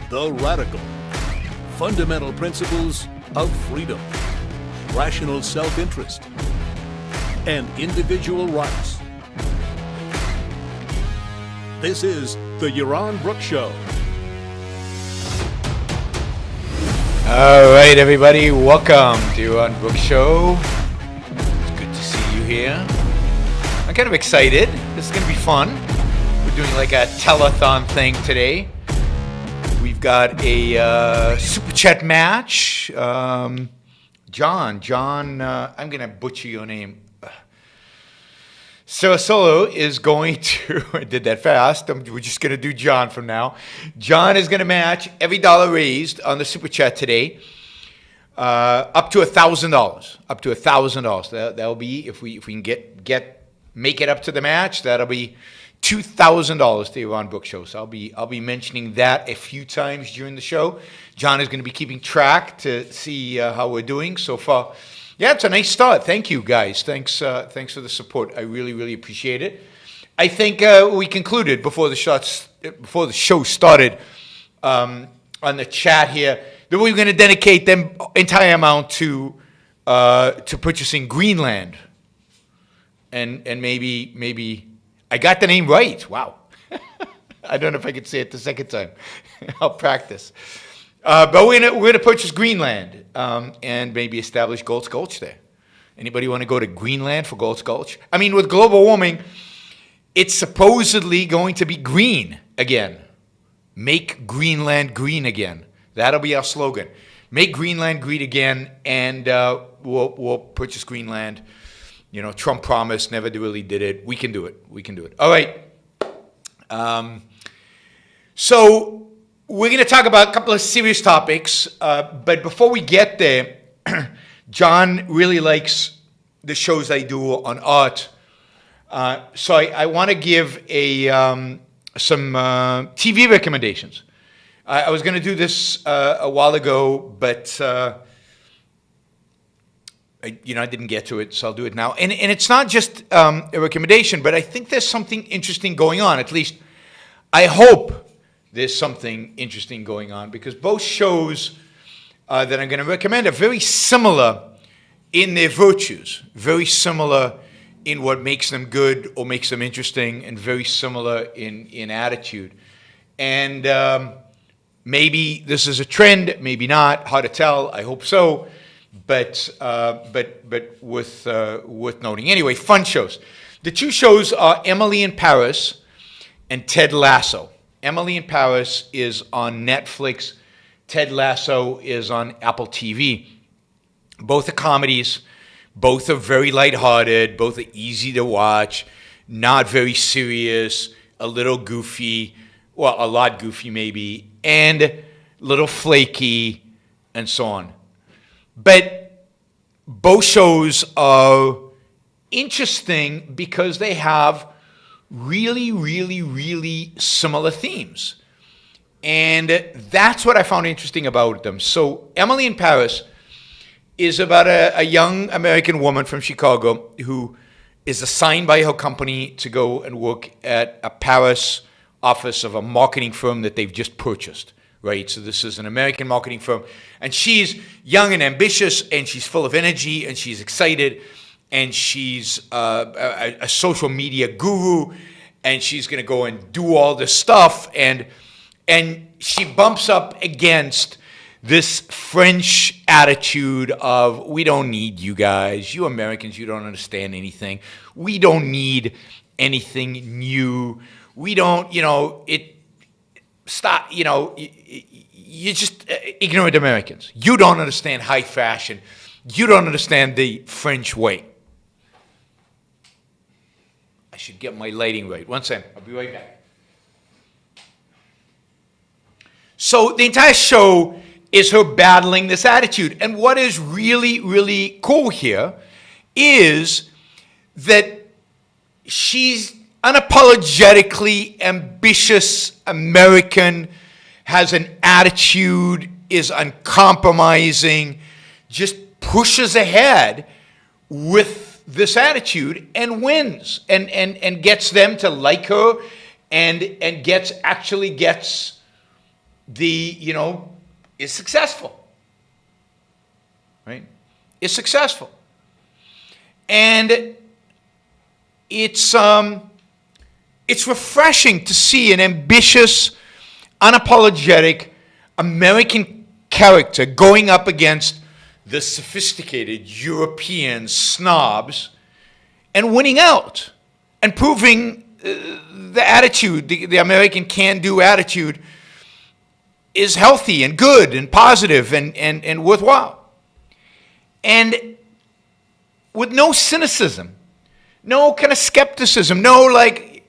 The Radical. Fundamental principles of freedom, rational self-interest, and individual rights. This is the Yaron Brook Show. All right, everybody, welcome to Yaron Brook Show. It's good to see you here. I'm kind of excited. This is going to be fun. We're doing like a telethon thing today. We've got a super chat match. John, I'm going to butcher your name. Sarasolo is going to, I did that fast, we're just going to do John from now. John is going to match every dollar raised on the super chat today up to $1,000. Up to $1,000. That'll be, if we can make it up to the match, that'll be $2,000 to Yaron Brook Show. So I'll be mentioning that a few times during the show. John is going to be keeping track to see how we're doing so far. Yeah, it's a nice start. Thank you, guys. Thanks for the support. I really, really appreciate it. I think we concluded before the show started on the chat here that we were going to dedicate the entire amount to purchasing Greenland, and maybe I got the name right. Wow. I don't know if I could say it the second time. I'll practice. But we're gonna purchase Greenland and maybe establish Galt's Gulch there. Anybody want to go to Greenland for Galt's Gulch? I mean, with global warming, it's supposedly going to be green again. Make Greenland green again. That'll be our slogan. Make Greenland green again, and we'll purchase Greenland. You know, Trump promised, never really did it. We can do it. All right. So we're going to talk about a couple of serious topics, but before we get there, John really likes the shows I do on art. So I want to give some TV recommendations. I was going to do this a while ago, but I didn't get to it, so I'll do it now. And it's not just a recommendation, but I think there's something interesting going on. At least I hope there's something interesting going on, because both shows that I'm going to recommend are very similar in their virtues, very similar in what makes them good or makes them interesting, and very similar in attitude. And maybe this is a trend, maybe not, hard to tell, I hope so. But worth noting. Anyway, fun shows. The two shows are Emily in Paris and Ted Lasso. Emily in Paris is on Netflix. Ted Lasso is on Apple TV. Both are comedies. Both are very lighthearted. Both are easy to watch. Not very serious. A little goofy. Well, a lot goofy maybe. And a little flaky and so on. But both shows are interesting because they have really, really, really similar themes. And that's what I found interesting about them. So Emily in Paris is about a young American woman from Chicago who is assigned by her company to go and work at a Paris office of a marketing firm that they've just purchased. Right, so this is an American marketing firm, and she's young and ambitious, and she's full of energy, and she's excited, and she's a social media guru, and she's going to go and do all this stuff, and she bumps up against this French attitude of, we don't need you guys, you Americans, you don't understand anything, we don't need anything new, we don't, stop, you're just ignorant Americans. You don't understand high fashion. You don't understand the French way. I should get my lighting right. One second. I'll be right back. So the entire show is her battling this attitude. And what is really, really cool here is that she's unapologetically ambitious American, has an attitude, is uncompromising, just pushes ahead with this attitude and wins and gets them to like her and gets is successful, right? Is successful. And it's refreshing to see an ambitious, unapologetic American character going up against the sophisticated European snobs and winning out and proving the attitude, the American can-do attitude is healthy and good and positive and worthwhile. And with no cynicism, no kind of skepticism, no like,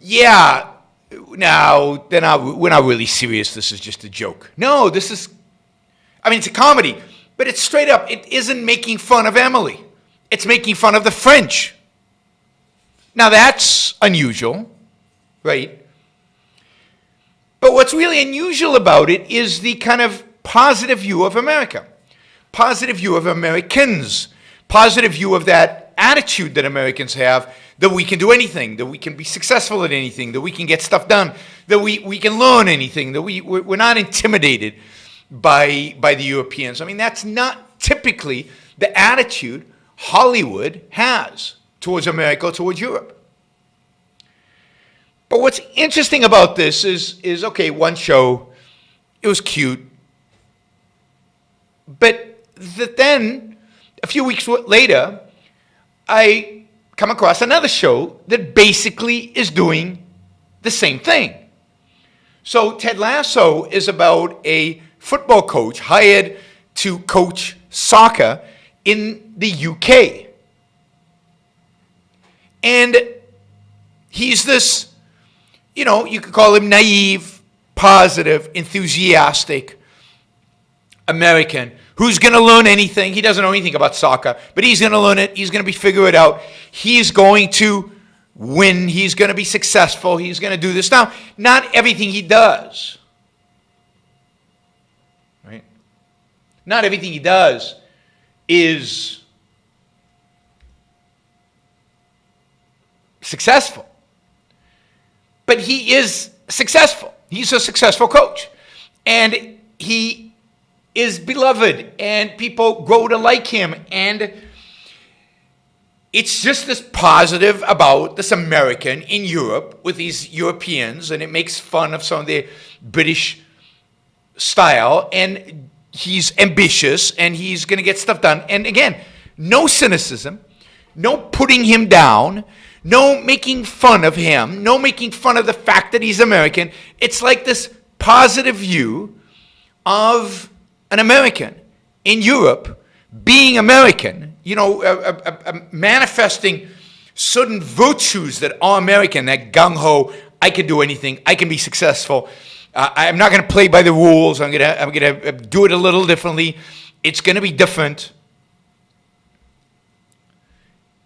yeah, no, we're not really serious, this is just a joke. No, it's a comedy, but it's straight up, it isn't making fun of Emily. It's making fun of the French. Now that's unusual, right? But what's really unusual about it is the kind of positive view of America, positive view of Americans, positive view of that attitude that Americans have, that we can do anything, that we can be successful at anything, that we can get stuff done, that we can learn anything, that we're not intimidated by the Europeans. I mean, that's not typically the attitude Hollywood has towards America, towards Europe. But what's interesting about this is okay, one show, it was cute, but then a few weeks later, I come across another show that basically is doing the same thing. So Ted Lasso is about a football coach hired to coach soccer in the UK. And he's this, you could call him naive, positive, enthusiastic American who's going to learn anything. He doesn't know anything about soccer, but he's going to learn it. He's going to figure it out. He's going to win. He's going to be successful. He's going to do this. Now, not everything he does, right? Not everything he does is successful. But he is successful. He's a successful coach. And he is beloved. And people grow to like him. And it's just this positive about this American in Europe with these Europeans. And it makes fun of some of their British style. And he's ambitious. And he's going to get stuff done. And again, no cynicism. No putting him down. No making fun of him, no making fun of the fact that he's American. It's like this positive view of an American in Europe being American, manifesting certain virtues that are American, that gung-ho, I can do anything, I can be successful, I'm not going to play by the rules, I'm going to do it a little differently, it's going to be different.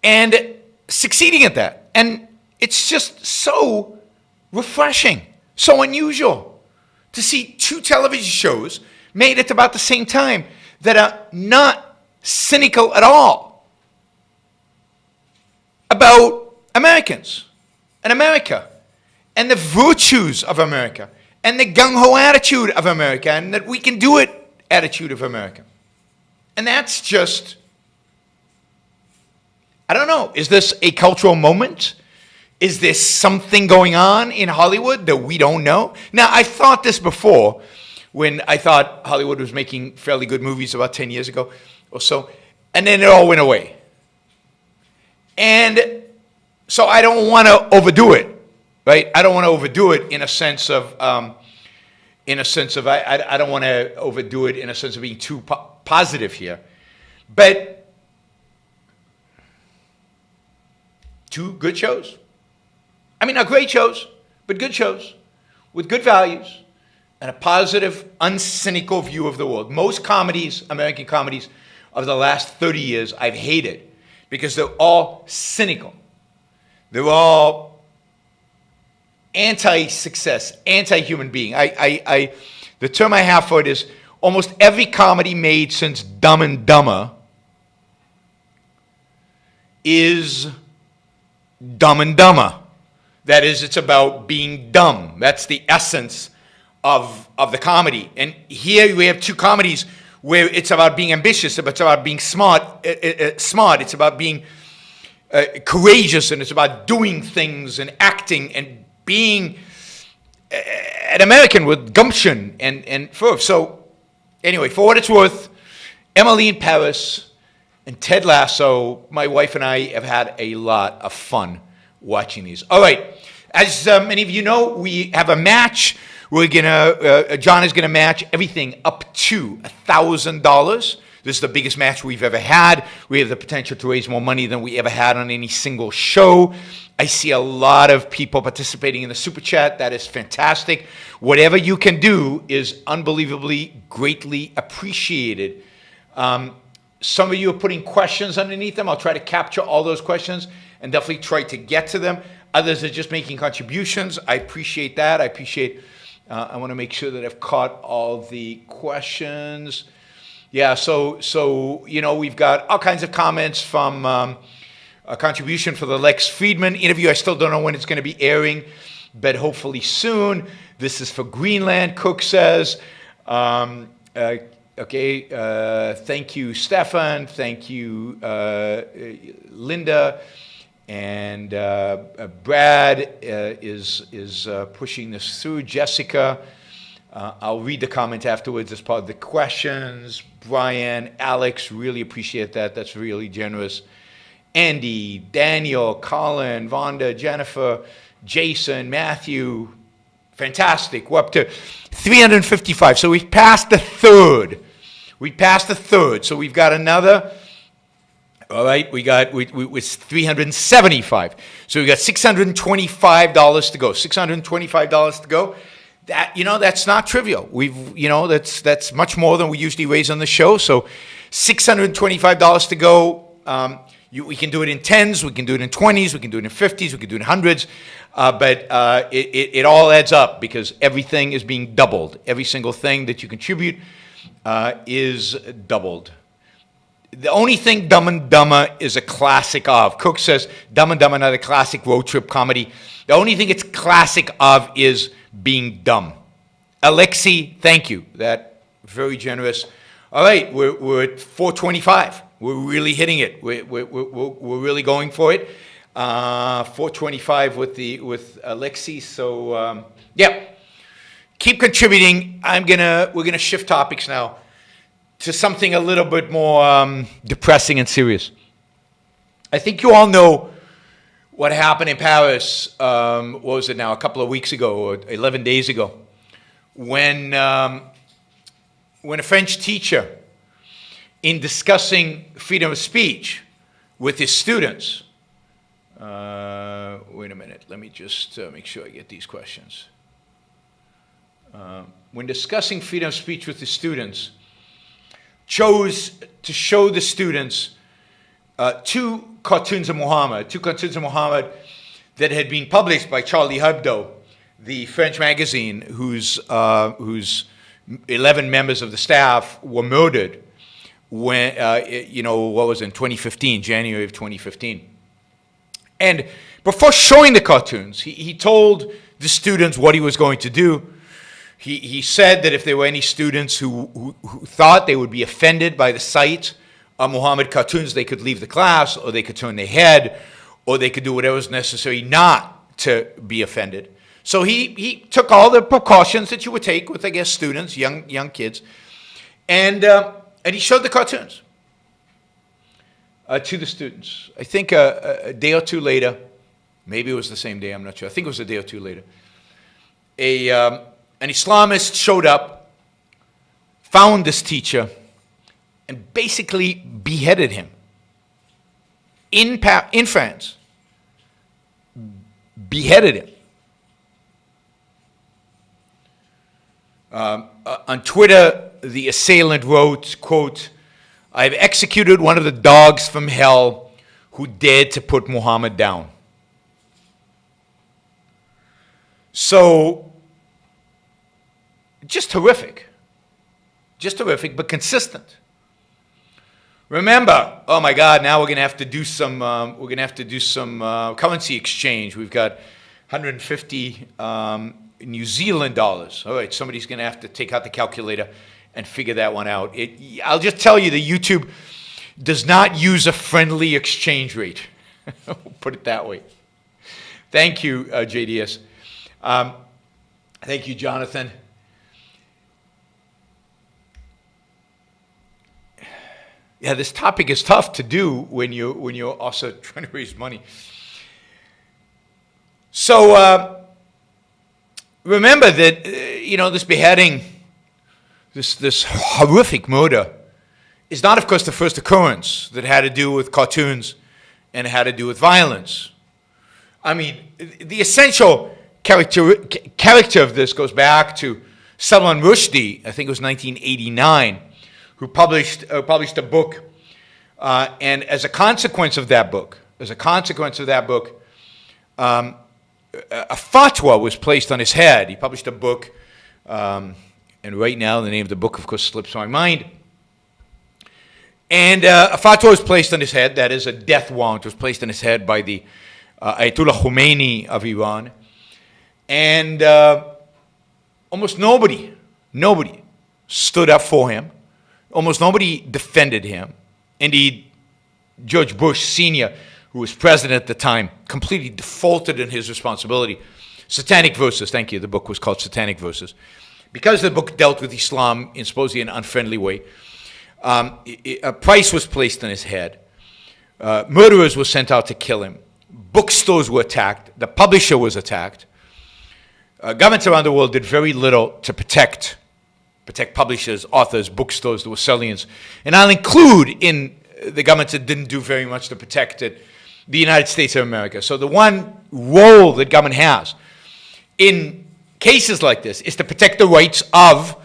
And succeeding at that. And it's just so refreshing, so unusual to see two television shows made at about the same time that are not cynical at all about Americans and America and the virtues of America and the gung-ho attitude of America and that we can do it attitude of America. And that's just, I don't know, is this a cultural moment? Is there something going on in Hollywood that we don't know? Now, I thought this before when I thought Hollywood was making fairly good movies about 10 years ago or so, and then it all went away. And so I don't want to overdo it, right? I don't want to overdo it in a sense of, I don't want to overdo it in a sense of being too positive here. But two good shows. I mean, not great shows, but good shows with good values and a positive, uncynical view of the world. Most comedies, American comedies of the last 30 years, I've hated because they're all cynical. They're all anti-success, anti-human being. The term I have for it is almost every comedy made since Dumb and Dumber is Dumb and Dumber. That is, it's about being dumb. That's the essence of the comedy. And here we have two comedies where it's about being ambitious, it's about being smart, it's about being courageous, and it's about doing things and acting and being an American with gumption and verve. So anyway, for what it's worth, Emily in Paris and Ted Lasso, my wife and I have had a lot of fun watching these. All right, as many of you know, we have a match. We're gonna, John is gonna match everything up to $1,000. This is the biggest match we've ever had. We have the potential to raise more money than we ever had on any single show. I see a lot of people participating in the super chat. That is fantastic. Whatever you can do is unbelievably greatly appreciated. Some of you are putting questions underneath them. I'll try to capture all those questions and definitely try to get to them. Others are just making contributions. I appreciate that. I want to make sure that I've caught all the questions. Yeah, so you know, we've got all kinds of comments from a contribution for the Lex Friedman interview. I still don't know when it's going to be airing, but hopefully soon. This is for Greenland, Cook says. Okay, thank you, Stefan. Thank you, Linda. And Brad is pushing this through. Jessica, I'll read the comment afterwards as part of the questions. Brian, Alex, really appreciate that. That's really generous. Andy, Daniel, Colin, Vonda, Jennifer, Jason, Matthew, fantastic. We're up to 355. So we've passed the third. So we've got another. All right, we was 375. So we got $625 to go. $625 to go. That, you know, that's not trivial. That's much more than we usually raise on the show. So $625 to go. We can do it in tens, we can do it in 20s, we can do it in 50s, we can do it in hundreds. But it all adds up because everything is being doubled. Every single thing that you contribute is doubled. The only thing Dumb and Dumber is a classic of. Cook says Dumb and Dumber, another classic road trip comedy. The only thing it's classic of is being dumb. Alexi, thank you. That very generous. All right, we're at 425. We're really hitting it. We're really going for it. 425 with Alexi. So yeah, keep contributing. We're gonna shift topics now to something a little bit more depressing and serious. I think you all know what happened in Paris, what was it now, a couple of weeks ago, or 11 days ago, when a French teacher, in discussing freedom of speech with his students, wait a minute, let me just make sure I get these questions. When discussing freedom of speech with his students, chose to show the students two cartoons of Muhammad that had been published by Charlie Hebdo, the French magazine whose 11 members of the staff were murdered when, what was it, in 2015, January of 2015. And before showing the cartoons, he told the students what he was going to do. He said that if there were any students who thought they would be offended by the sight of Muhammad cartoons, they could leave the class, or they could turn their head, or they could do whatever was necessary not to be offended. So he took all the precautions that you would take with, I guess, students, young kids, and he showed the cartoons to the students. I think a day or two later, maybe it was the same day, I'm not sure. I think it was a day or two later. An Islamist showed up, found this teacher, and basically beheaded him in France. Beheaded him. On Twitter, the assailant wrote, quote, "I have executed one of the dogs from hell who dared to put Muhammad down." So, just horrific, but consistent. Remember, oh my God, now we're going to have to do some. Currency exchange. We've got 150 New Zealand dollars. All right, somebody's going to have to take out the calculator and figure that one out. I'll just tell you, the YouTube does not use a friendly exchange rate. Put it that way. Thank you, JDS. Thank you, Jonathan. Yeah, this topic is tough to do when you're also trying to raise money. So remember that this beheading, this horrific murder, is not, of course, the first occurrence that had to do with cartoons and had to do with violence. I mean, the essential character of this goes back to Salman Rushdie. I think it was 1989. Who published a book, and as a consequence of that book, a fatwa was placed on his head. He published a book, and right now the name of the book, of course, slips my mind. And a fatwa was placed on his head, that is, a death warrant was placed on his head by the Ayatollah Khomeini of Iran. And almost nobody stood up for him. Almost nobody defended him. Indeed, George Bush Sr., who was president at the time, completely defaulted in his responsibility. Satanic Verses, thank you. The book was called Satanic Verses. Because the book dealt with Islam in supposedly an unfriendly way, a price was placed on his head. Murderers were sent out to kill him. Bookstores were attacked. The publisher was attacked. Governments around the world did very little to protect publishers, authors, bookstores, there were sallians. And I'll include in the governments that didn't do very much to protect it, the United States of America. So the one role that government has in cases like this is to protect the rights of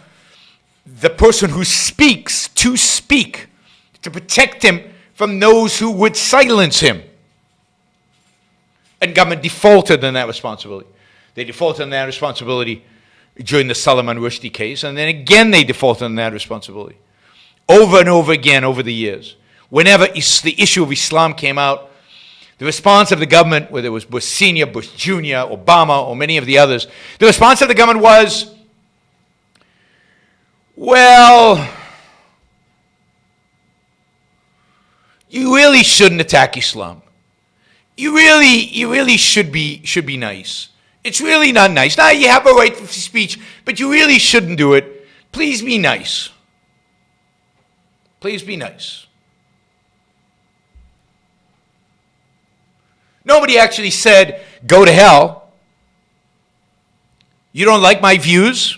the person who speaks to speak, to protect him from those who would silence him. And government defaulted on that responsibility. They defaulted on that responsibility during the Salman Rushdie case, and then again they defaulted on that responsibility. Over and over again over the years. Whenever the issue of Islam came out, the response of the government, whether it was Bush Sr., Bush Jr., Obama, or many of the others, the response of the government was, well, you really shouldn't attack Islam. You really should be nice. It's really not nice. Now, you have a right to speech, but you really shouldn't do it. Please be nice. Please be nice. Nobody actually said, go to hell. You don't like my views?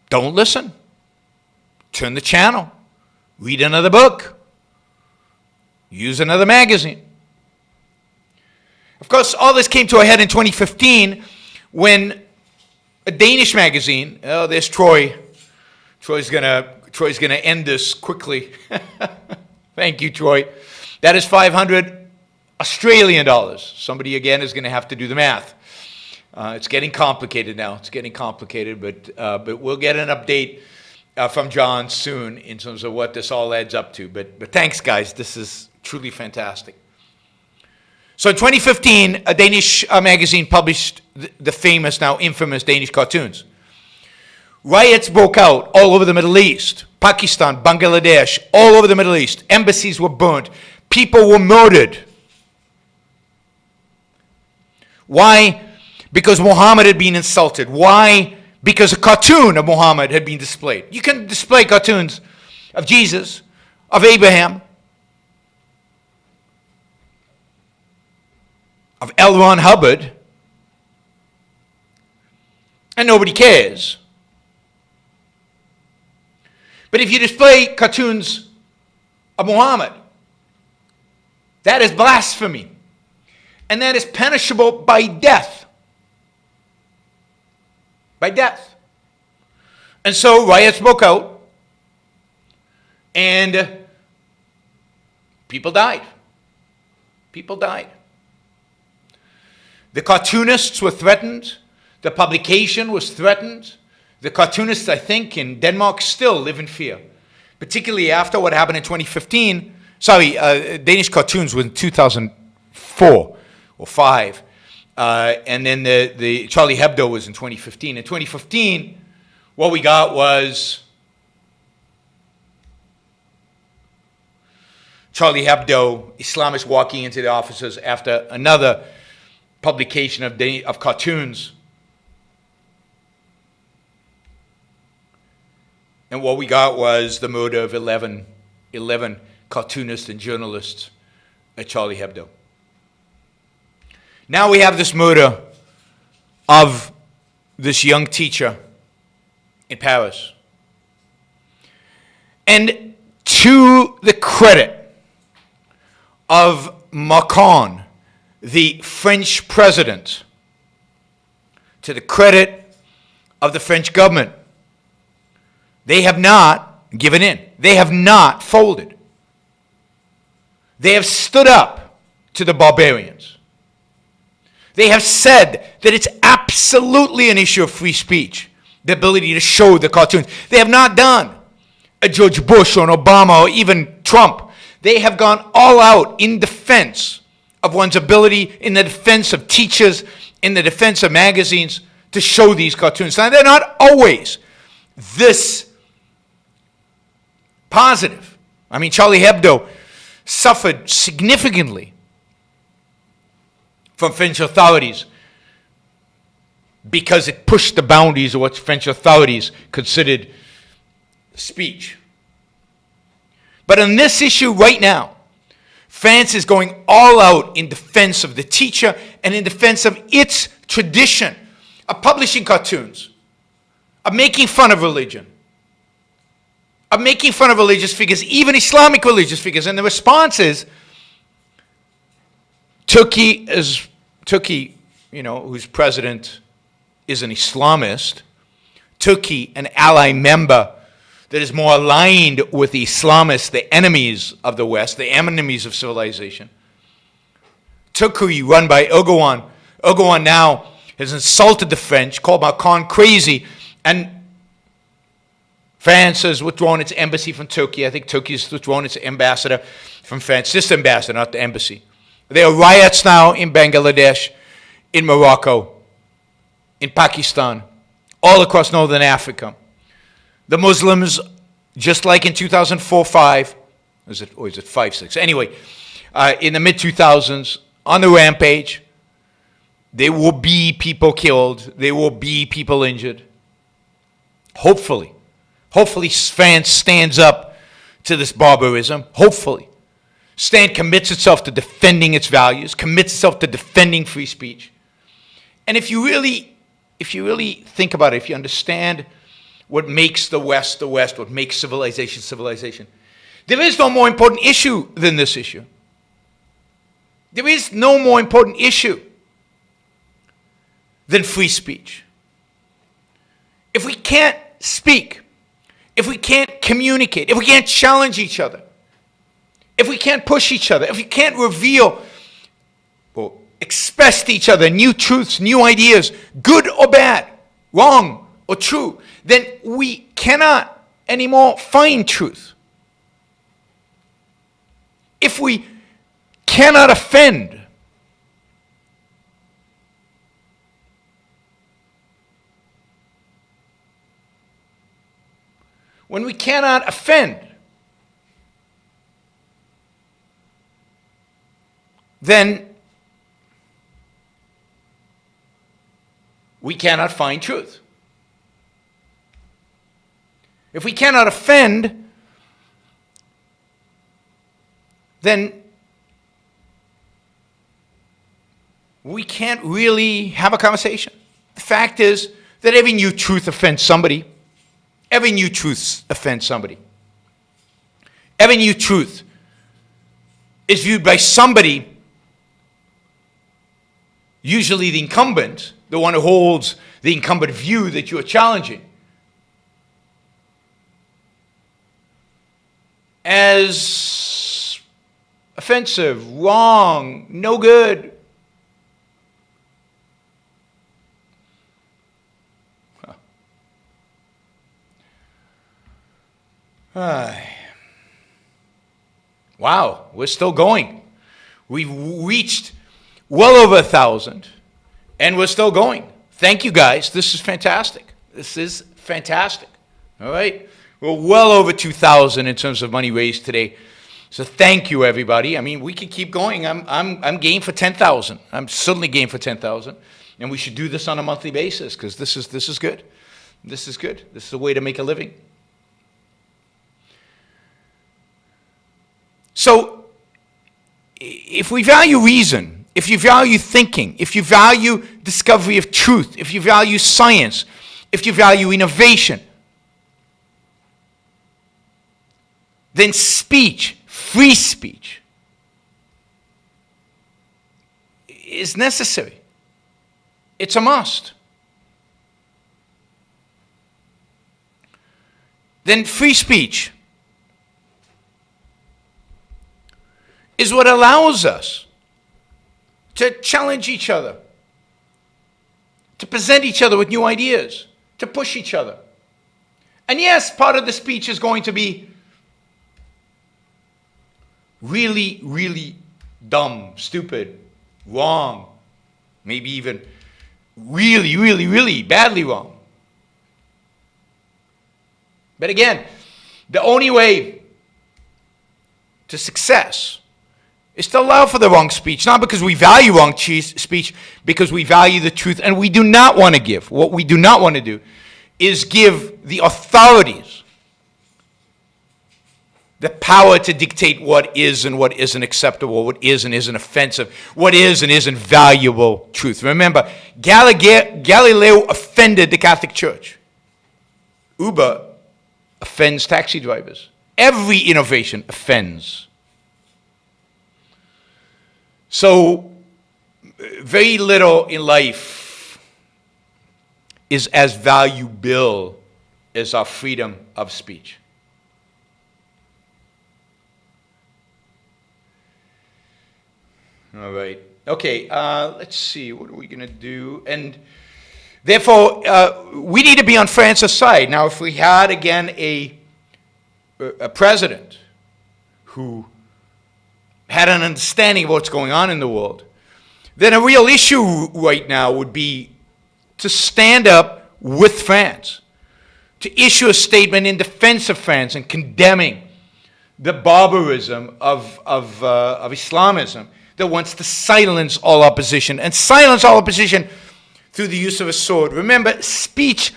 Don't listen. Turn the channel. Read another book. Use another magazine. Of course, all this came to a head in 2015 when a Danish magazine, oh, there's Troy. Troy's gonna end this quickly. Thank you, Troy. That is 500 Australian dollars. Somebody again is going to have to do the math. It's getting complicated now. It's getting complicated, but we'll get an update from John soon in terms of what this all adds up to. But thanks, guys. This is truly fantastic. So in 2015, a Danish magazine published the famous, now infamous Danish cartoons. Riots broke out all over the Middle East, Pakistan, Bangladesh, all over the Middle East. Embassies were burnt. People were murdered. Why? Because Muhammad had been insulted. Why? Because a cartoon of Muhammad had been displayed. You can display cartoons of Jesus, of Abraham, of L. Ron Hubbard, and nobody cares. But if you display cartoons of Muhammad, that is blasphemy. And that is punishable by death. By death. And so riots broke out, and people died. People died. The cartoonists were threatened. The publication was threatened. The cartoonists, I think, in Denmark still live in fear, particularly after what happened in 2015. Sorry, Danish cartoons was in 2004 or 5. And then the Charlie Hebdo was in 2015. In 2015, what we got was Charlie Hebdo, Islamists walking into the offices after another publication of cartoons. And what we got was the murder of 11 cartoonists and journalists at Charlie Hebdo. Now we have this murder of this young teacher in Paris. And to the credit of Macron, the French president, to the credit of the French government, they have not given in. They have not folded. They have stood up to the barbarians. They have said that it's absolutely an issue of free speech, the ability to show the cartoons. They have not done a George Bush or an Obama or even Trump. They have gone all out in defense of one's ability, in the defense of teachers, in the defense of magazines, to show these cartoons. Now, they're not always this positive. I mean, Charlie Hebdo suffered significantly from French authorities because it pushed the boundaries of what French authorities considered speech. But on this issue right now, France is going all out in defense of the teacher and in defense of its tradition of publishing cartoons, of making fun of religion, of making fun of religious figures, even Islamic religious figures. And the response is, Turkey, whose president is an Islamist, Turkey, an ally member that is more aligned with the Islamists, the enemies of the West, the enemies of civilization. Turkey, run by Erdogan. Erdogan now has insulted the French, called Macron crazy, and France has withdrawn its embassy from Turkey. I think Turkey has withdrawn its ambassador from France. This ambassador, not the embassy. There are riots now in Bangladesh, in Morocco, in Pakistan, all across northern Africa. The Muslims, just like in 2004-05, is it 5-6? Anyway, in the mid-2000s, on the rampage, there will be people killed. There will be people injured. Hopefully, France stands up to this barbarism. Hopefully, commits itself to defending its values, commits itself to defending free speech. And if you really think about it, if you understand what makes the West, what makes civilization, civilization, there is no more important issue than this issue. There is no more important issue than free speech. If we can't speak, if we can't communicate, if we can't challenge each other, if we can't push each other, if we can't reveal or express to each other new truths, new ideas, good or bad, wrong or true, then we cannot anymore find truth. If we cannot offend, when we cannot offend, then we cannot find truth. If we cannot offend, then we can't really have a conversation. The fact is that every new truth offends somebody. Every new truth offends somebody. Every new truth is viewed by somebody, usually the incumbent, the one who holds the incumbent view that you are challenging, as offensive, wrong, no good. Wow, we're still going. We've reached well over 1,000. And we're still going. Thank you, guys. This is fantastic. This is fantastic. All right? We're well over 2,000 in terms of money raised today. So thank you, everybody. I mean, we can keep going. I'm game for 10,000. I'm certainly game for 10,000. And we should do this on a monthly basis because this is good. This is good. This is a way to make a living. So if we value reason, if you value thinking, if you value discovery of truth, if you value science, if you value innovation, then speech, free speech, is necessary. It's a must. Then free speech is what allows us to challenge each other, to present each other with new ideas, to push each other. And yes, part of the speech is going to be really, really dumb, stupid, wrong, maybe even really, really, really badly wrong. But again, the only way to success is to allow for the wrong speech, not because we value wrong speech, because we value the truth, and we do not want to give. What we do not want to do is give the authorities the power to dictate what is and what isn't acceptable, what is and isn't offensive, what is and isn't valuable truth. Remember, Galileo offended the Catholic Church. Uber offends taxi drivers. Every innovation offends. So, very little in life is as valuable as our freedom of speech. All right. Okay, let's see. What are we going to do? And therefore, we need to be on France's side. Now, if we had, again, a president who had an understanding of what's going on in the world, then a real issue right now would be to stand up with France, to issue a statement in defense of France and condemning the barbarism of Islamism that wants to silence all opposition, and silence all opposition through the use of a sword. Remember, speech,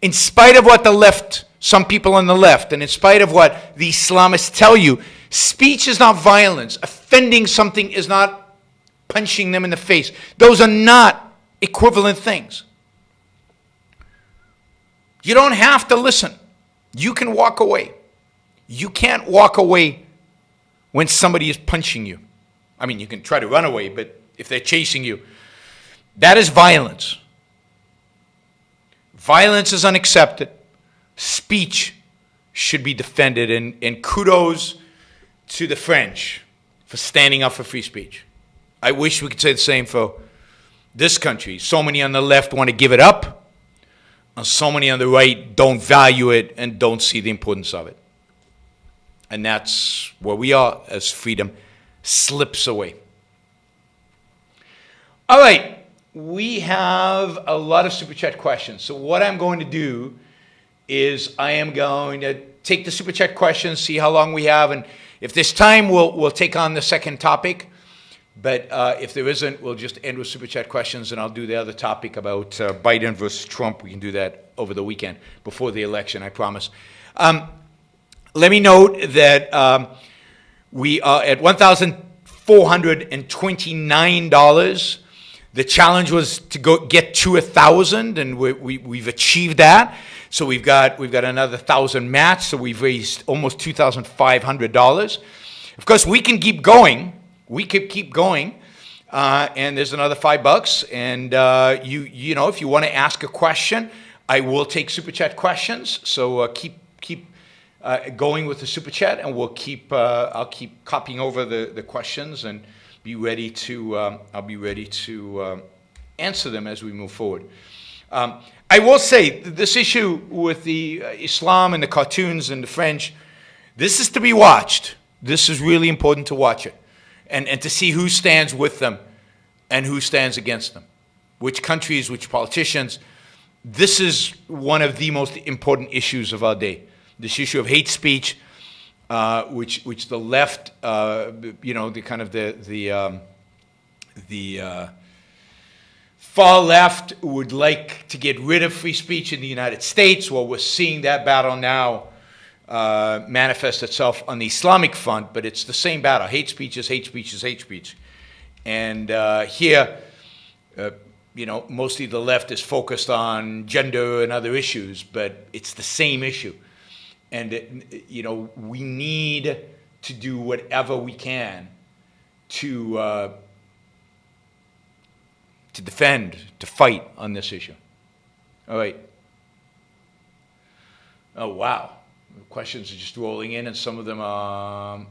in spite of what the left, some people on the left, and in spite of what the Islamists tell you, speech is not violence. Offending something is not punching them in the face. Those are not equivalent things. You don't have to listen. You can walk away. You can't walk away when somebody is punching you. I mean, you can try to run away, but if they're chasing you, that is violence. Violence is unaccepted. Speech should be defended, and kudos to the French for standing up for free speech. I wish we could say the same for this country. So many on the left want to give it up, and so many on the right don't value it and don't see the importance of it. And that's where we are as freedom slips away. All right, we have a lot of Super Chat questions. So what I'm going to do is I am going to take the Super Chat questions, see how long we have, and if there's time, we'll take on the second topic. But if there isn't, we'll just end with Super Chat questions, and I'll do the other topic about Biden versus Trump. We can do that over the weekend before the election, I promise. Let me note that we are at $1,429. The challenge was to get to 1,000, and we've achieved that. So we've got another 1,000 matched. So we've raised almost $2,500. Of course, we can keep going. We could keep going, and there's another $5. And you know, if you want to ask a question, I will take Super Chat questions. So keep going with the Super Chat, and I'll keep copying over the questions and be ready to I'll be ready to answer them as we move forward. I will say this issue with the Islam and the cartoons and the French, this is to be watched. This is really important to watch it, and to see who stands with them and who stands against them. which countries, which politicians. This is one of the most important issues of our day. This issue of hate speech, which the left, the kind of the far left would like to get rid of free speech in the United States. Well, we're seeing that battle now manifest itself on the Islamic front, but it's the same battle. Hate speech is hate speech is hate speech. And here, mostly the left is focused on gender and other issues, but it's the same issue. And, we need to do whatever we can to defend, to fight on this issue. All right. Oh, wow. The questions are just rolling in, and some of them are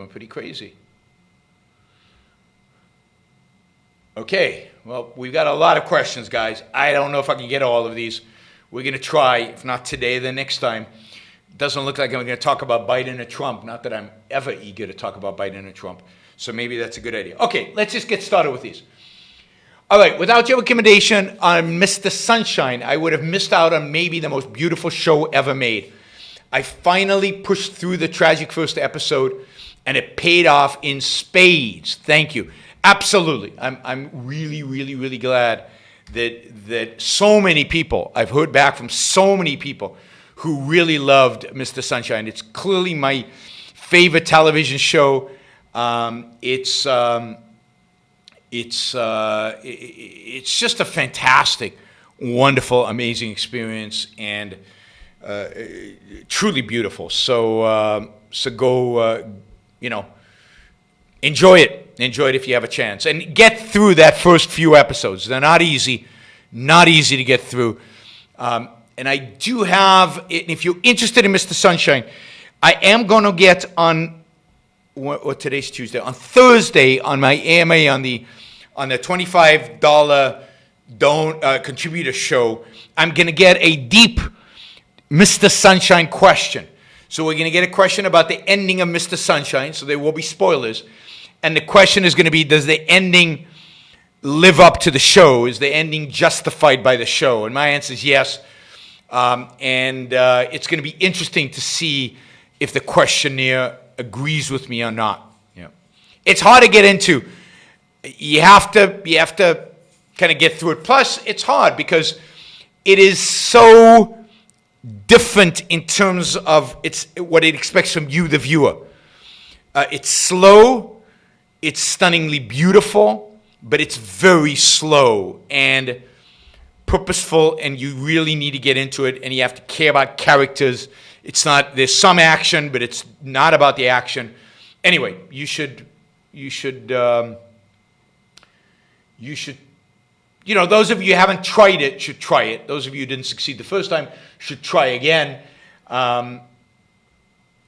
pretty crazy. Okay, well, we've got a lot of questions, guys. I don't know if I can get all of these. We're going to try, if not today, then next time. It doesn't look like I'm going to talk about Biden or Trump. Not that I'm ever eager to talk about Biden or Trump. So maybe that's a good idea. Okay, let's just get started with these. All right, without your recommendation on Mr. Sunshine, I would have missed out on maybe the most beautiful show ever made. I finally pushed through the tragic first episode, and it paid off in spades. Thank you. Absolutely. I'm really, really, really glad that so many people, I've heard back from so many people who really loved Mr. Sunshine. It's clearly my favorite television show. It's just a fantastic, wonderful, amazing experience, and truly beautiful. So go, enjoy it. Enjoy it if you have a chance, and get through that first few episodes. They're not easy to get through. And I do have, if you're interested in Mr. Sunshine, I am going to get on. Or today's Tuesday, on Thursday on my AMA on the $25 contributor show, I'm going to get a deep Mr. Sunshine question. So we're going to get a question about the ending of Mr. Sunshine, so there will be spoilers. And the question is going to be, does the ending live up to the show? Is the ending justified by the show? And my answer is yes. It's going to be interesting to see if the questionnaire agrees with me or not. It's hard to get into. You have to kind of get through it. Plus, it's hard because it is so different in terms of what it expects from you, the viewer. It's slow, it's stunningly beautiful, but it's very slow and purposeful, and you really need to get into it, and you have to care about characters. There's some action, but it's not about the action. Anyway, you should, those of you who haven't tried it should try it. Those of you who didn't succeed the first time should try again.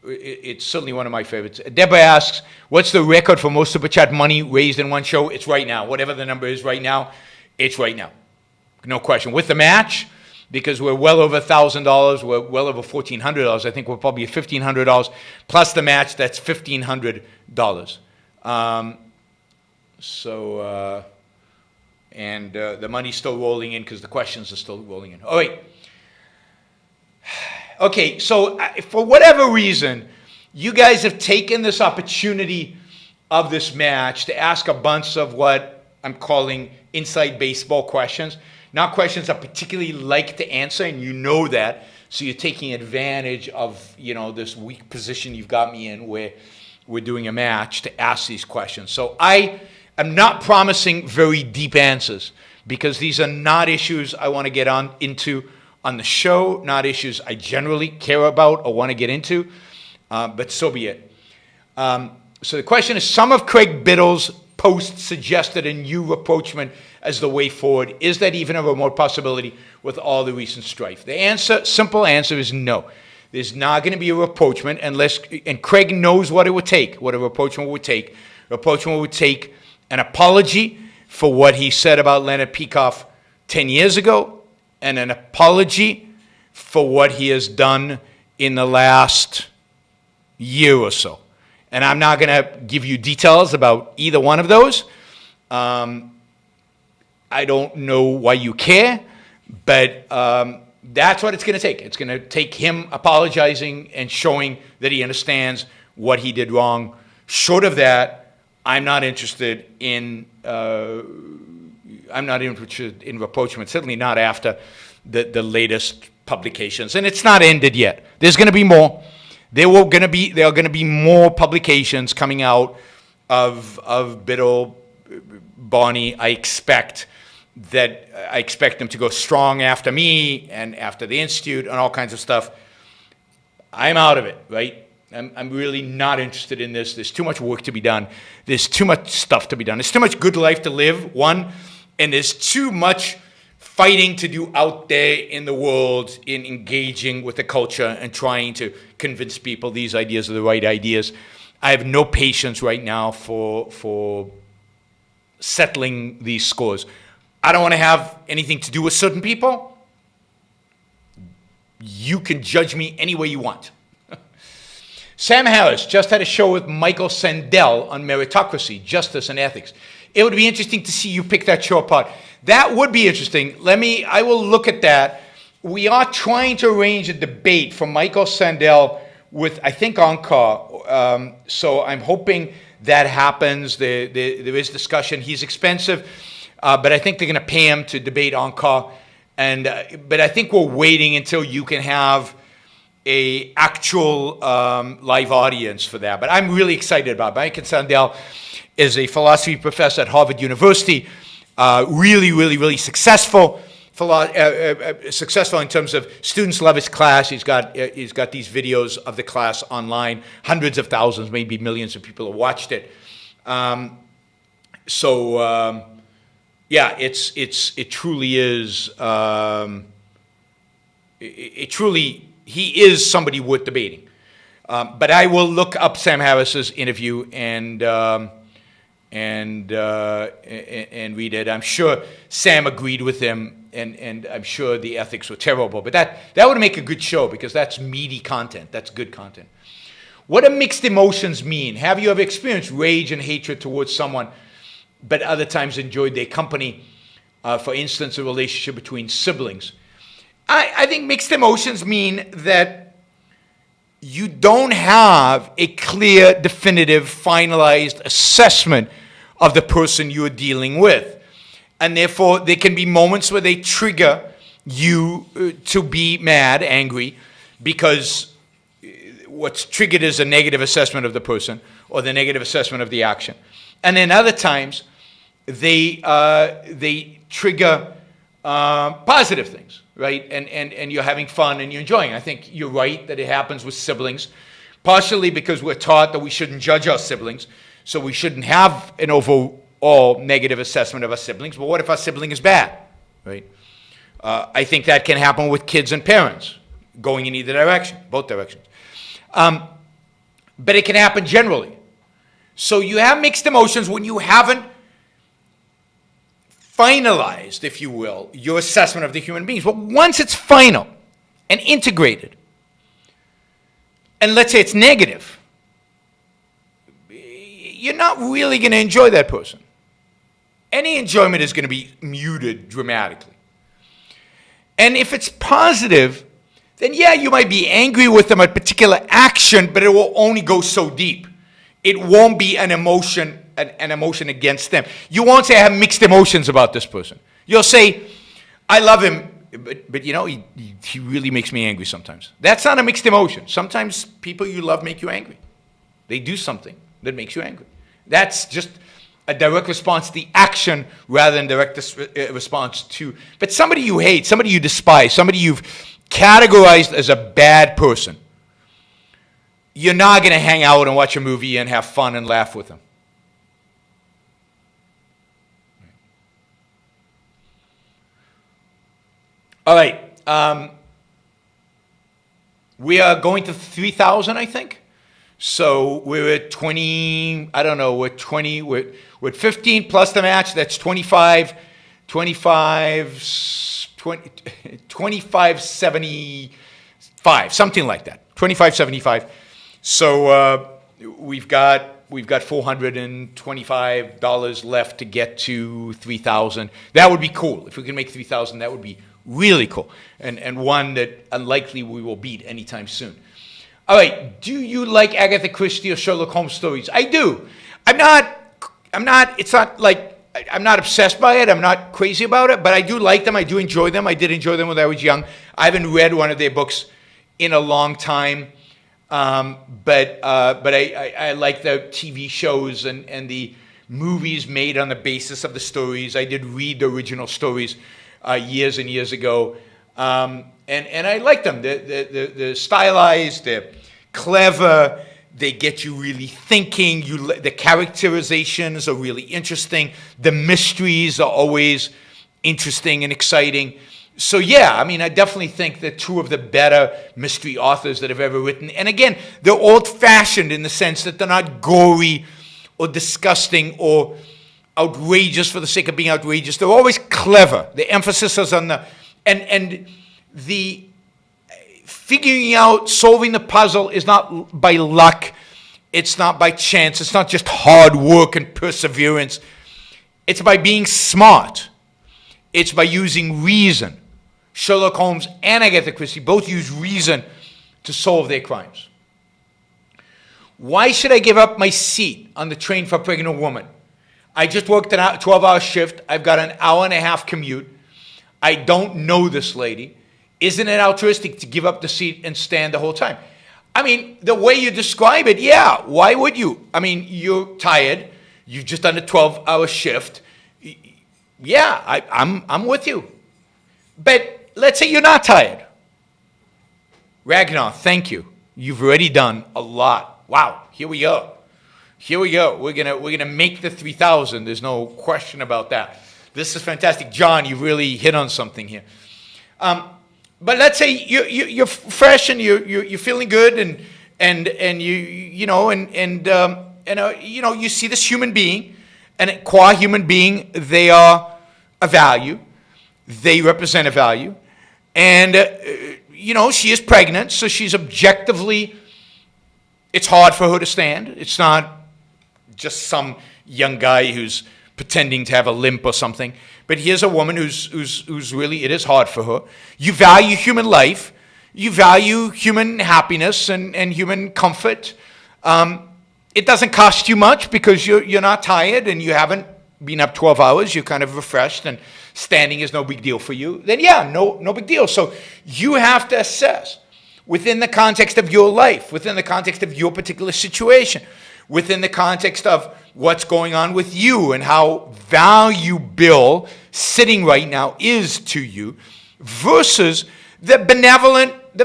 It's certainly one of my favorites. Deborah asks, what's the record for most Super Chat money raised in one show? It's right now. Whatever the number is right now, it's right now. No question. With the match, because we're well over $1,000, we're well over $1,400. I think we're probably at $1,500 plus the match. That's $1,500. The money's still rolling in because the questions are still rolling in. All right. Okay. So for whatever reason, you guys have taken this opportunity of this match to ask a bunch of what I'm calling inside baseball questions. Not questions I particularly like to answer, and you know that. So you're taking advantage of, this weak position you've got me in where we're doing a match to ask these questions. So I am not promising very deep answers because these are not issues I want to get into on the show, not issues I generally care about or want to get into, but so be it. So the question is, some of Craig Biddle's posts suggested a new rapprochement as the way forward. Is that even a remote possibility with all the recent strife? The simple answer is no. There's not going to be a rapprochement and Craig knows what it would take, what a rapprochement would take. Rapprochement would take an apology for what he said about Leonard Peikoff 10 years ago, and an apology for what he has done in the last year or so. And I'm not going to give you details about either one of those. I don't know why you care, but that's what it's going to take. It's going to take him apologizing and showing that he understands what he did wrong. Short of that, I'm not interested in rapprochement, certainly not after the latest publications. And it's not ended yet. There's going to be more. There are going to be more publications coming out of Biddle, Barney. I expect them to go strong after me and after the Institute and all kinds of stuff. I'm out of it, right? I'm really not interested in this. There's too much work to be done. There's too much stuff to be done. There's too much good life to live, one, and there's too much fighting to do out there in the world in engaging with the culture and trying to convince people these ideas are the right ideas. I have no patience right now for settling these scores. I don't want to have anything to do with certain people. You can judge me any way you want. Sam Harris just had a show with Michael Sandel on meritocracy, justice, and ethics. It would be interesting to see you pick that show apart. That would be interesting. I will look at that. We are trying to arrange a debate for Michael Sandel with, I think, Encore. So I'm hoping that happens. There is discussion. He's expensive, but I think they're going to pay him to debate Encore. But I think we're waiting until you can have a actual live audience for that. But I'm really excited about it. Michael Sandel is a philosophy professor at Harvard University. Really successful. Successful in terms of students love his class. He's got these videos of the class online. Hundreds of thousands, maybe millions of people have watched it. It truly is. He is somebody worth debating. But I will look up Sam Harris's interview and read it. I'm sure Sam agreed with him, and I'm sure the ethics were terrible. But that would make a good show because that's meaty content. That's good content. What do mixed emotions mean? Have you ever experienced rage and hatred towards someone, but other times enjoyed their company? For instance, a relationship between siblings. I think mixed emotions mean that you don't have a clear, definitive, finalized assessment of the person you're dealing with. And therefore, there can be moments where they trigger you to be mad, angry, because what's triggered is a negative assessment of the person or the negative assessment of the action. And then other times, they trigger positive things, right? And you're having fun and you're enjoying. I think you're right that it happens with siblings, partially because we're taught that we shouldn't judge our siblings, so we shouldn't have an overall negative assessment of our siblings. But what if our sibling is bad, right? I think that can happen with kids and parents, going in either direction, both directions. But it can happen generally. So you have mixed emotions when you haven't finalized, if you will, your assessment of the human beings. But once it's final and integrated, and let's say it's negative, you're not really going to enjoy that person. Any enjoyment is going to be muted dramatically. And if it's positive, then yeah, you might be angry with them at particular action, but it will only go so deep. It won't be an emotion against them. You won't say, I have mixed emotions about this person. You'll say, I love him, but you know, he really makes me angry sometimes. That's not a mixed emotion. Sometimes people you love make you angry. They do something that makes you angry. That's just a direct response to the action rather than direct response to, but somebody you hate, somebody you despise, somebody you've categorized as a bad person, you're not going to hang out and watch a movie and have fun and laugh with them. All right. We are going to 3,000, I think. So we're at 20, I don't know, we're 20, we're at 15 plus the match, that's 25, 2575, something like that, 2575. So we've got we've got $425 left to get to 3,000. That would be cool. If we can make 3,000, that would be really cool, and one that unlikely we will beat anytime soon. All right, do you like Agatha Christie or Sherlock Holmes stories? I do. I'm not, it's not like, I'm not obsessed by it. I'm not crazy about it, but I do like them. I do enjoy them. I did enjoy them when I was young. I haven't read one of their books in a long time, but I like the TV shows and the movies made on the basis of the stories. I did read the original stories years and years ago, and I like them. They're stylized, they're clever, they get you really thinking. The characterizations are really interesting. The mysteries are always interesting and exciting. So yeah, I mean, I definitely think they're two of the better mystery authors that have ever written. And again, they're old-fashioned in the sense that they're not gory or disgusting or outrageous for the sake of being outrageous. They're always clever. The emphasis is on the and the figuring out, solving the puzzle is not by luck. It's not by chance. It's not just hard work and perseverance. It's by being smart. It's by using reason. Sherlock Holmes and Agatha Christie both use reason to solve their crimes. Why should I give up my seat on the train for a pregnant woman? I just worked a 12-hour shift. I've got an hour-and-a-half commute. I don't know this lady. Isn't it altruistic to give up the seat and stand the whole time? I mean, the way you describe it, yeah, why would you? I mean, you're tired. You've just done a 12-hour shift. Yeah, I'm with you. But let's say you're not tired. Ragnar, thank you. You've already done a lot. Wow, here we go. Here we go. We're gonna make the 3,000. There's no question about that. This is fantastic. John, you really hit on something here. But let's say you're fresh and you're feeling good and you see this human being, and qua human being, they are a value. They represent a value, and she is pregnant, so she's objectively. It's hard for her to stand. It's not just some young guy who's pretending to have a limp or something. But here's a woman who's really, it is hard for her. You value human life. You value human happiness and human comfort. It doesn't cost you much because you're not tired and you haven't been up 12 hours. You're kind of refreshed and standing is no big deal for you. Then yeah, no big deal. So you have to assess within the context of your life, within the context of your particular situation, within the context of what's going on with you and how valuable sitting right now is to you versus the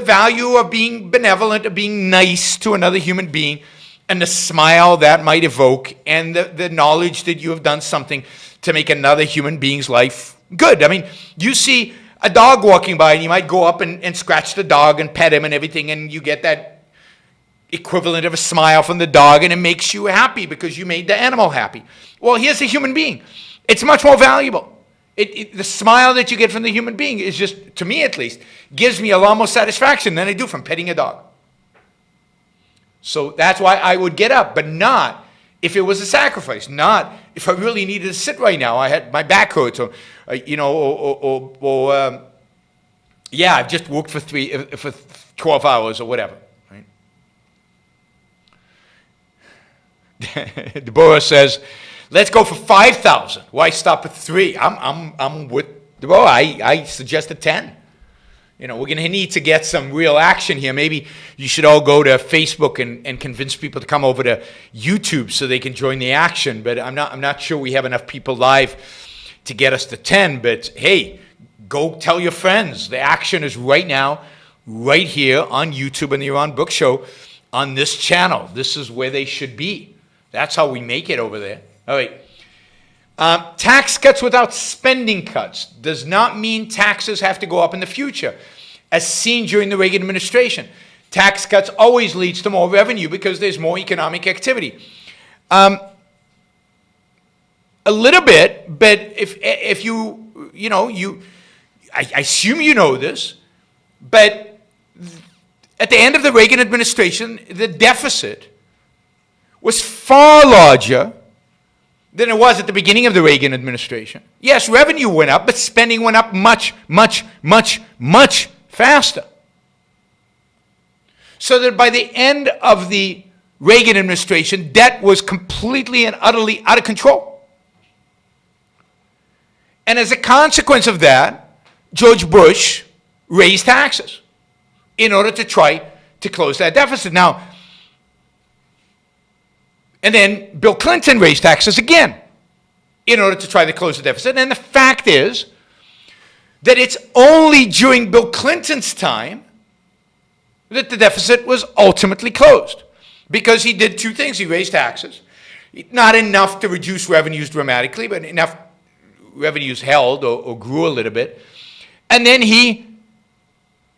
value of being benevolent, of being nice to another human being, and the smile that might evoke, and the knowledge that you have done something to make another human being's life good. I mean, you see a dog walking by and you might go up and scratch the dog and pet him and everything, and you get that equivalent of a smile from the dog, and it makes you happy because you made the animal happy. Well, here's a human being. It's much more valuable. The smile that you get from the human being is just, to me at least, gives me a lot more satisfaction than I do from petting a dog. So that's why I would get up, but not if it was a sacrifice, not if I really needed to sit right now. I had my back hurts, or I've just worked for 12 hours or whatever. Deborah says, let's go for 5,000. Why stop at 3? I'm with Deborah. I suggested 10. We're going to need to get some real action here. Maybe you should all go to Facebook and convince people to come over to YouTube so they can join the action. But I'm not sure we have enough people live to get us to 10. But hey, go tell your friends. The action is right now, right here on YouTube and the Iran Book Show on this channel. This is where they should be. That's how we make it over there. All right. Tax cuts without spending cuts does not mean taxes have to go up in the future. As seen during the Reagan administration, tax cuts always leads to more revenue because there's more economic activity. A little bit, but if I assume you know this, but at the end of the Reagan administration, the deficit was far larger than it was at the beginning of the Reagan administration. Yes, revenue went up, but spending went up much, much, much, much faster. So that by the end of the Reagan administration, debt was completely and utterly out of control. And as a consequence of that, George Bush raised taxes in order to try to close that deficit. Now, and then Bill Clinton raised taxes again in order to try to close the deficit. And the fact is that it's only during Bill Clinton's time that the deficit was ultimately closed. Because he did two things. He raised taxes. Not enough to reduce revenues dramatically, but enough revenues held or grew a little bit. And then he,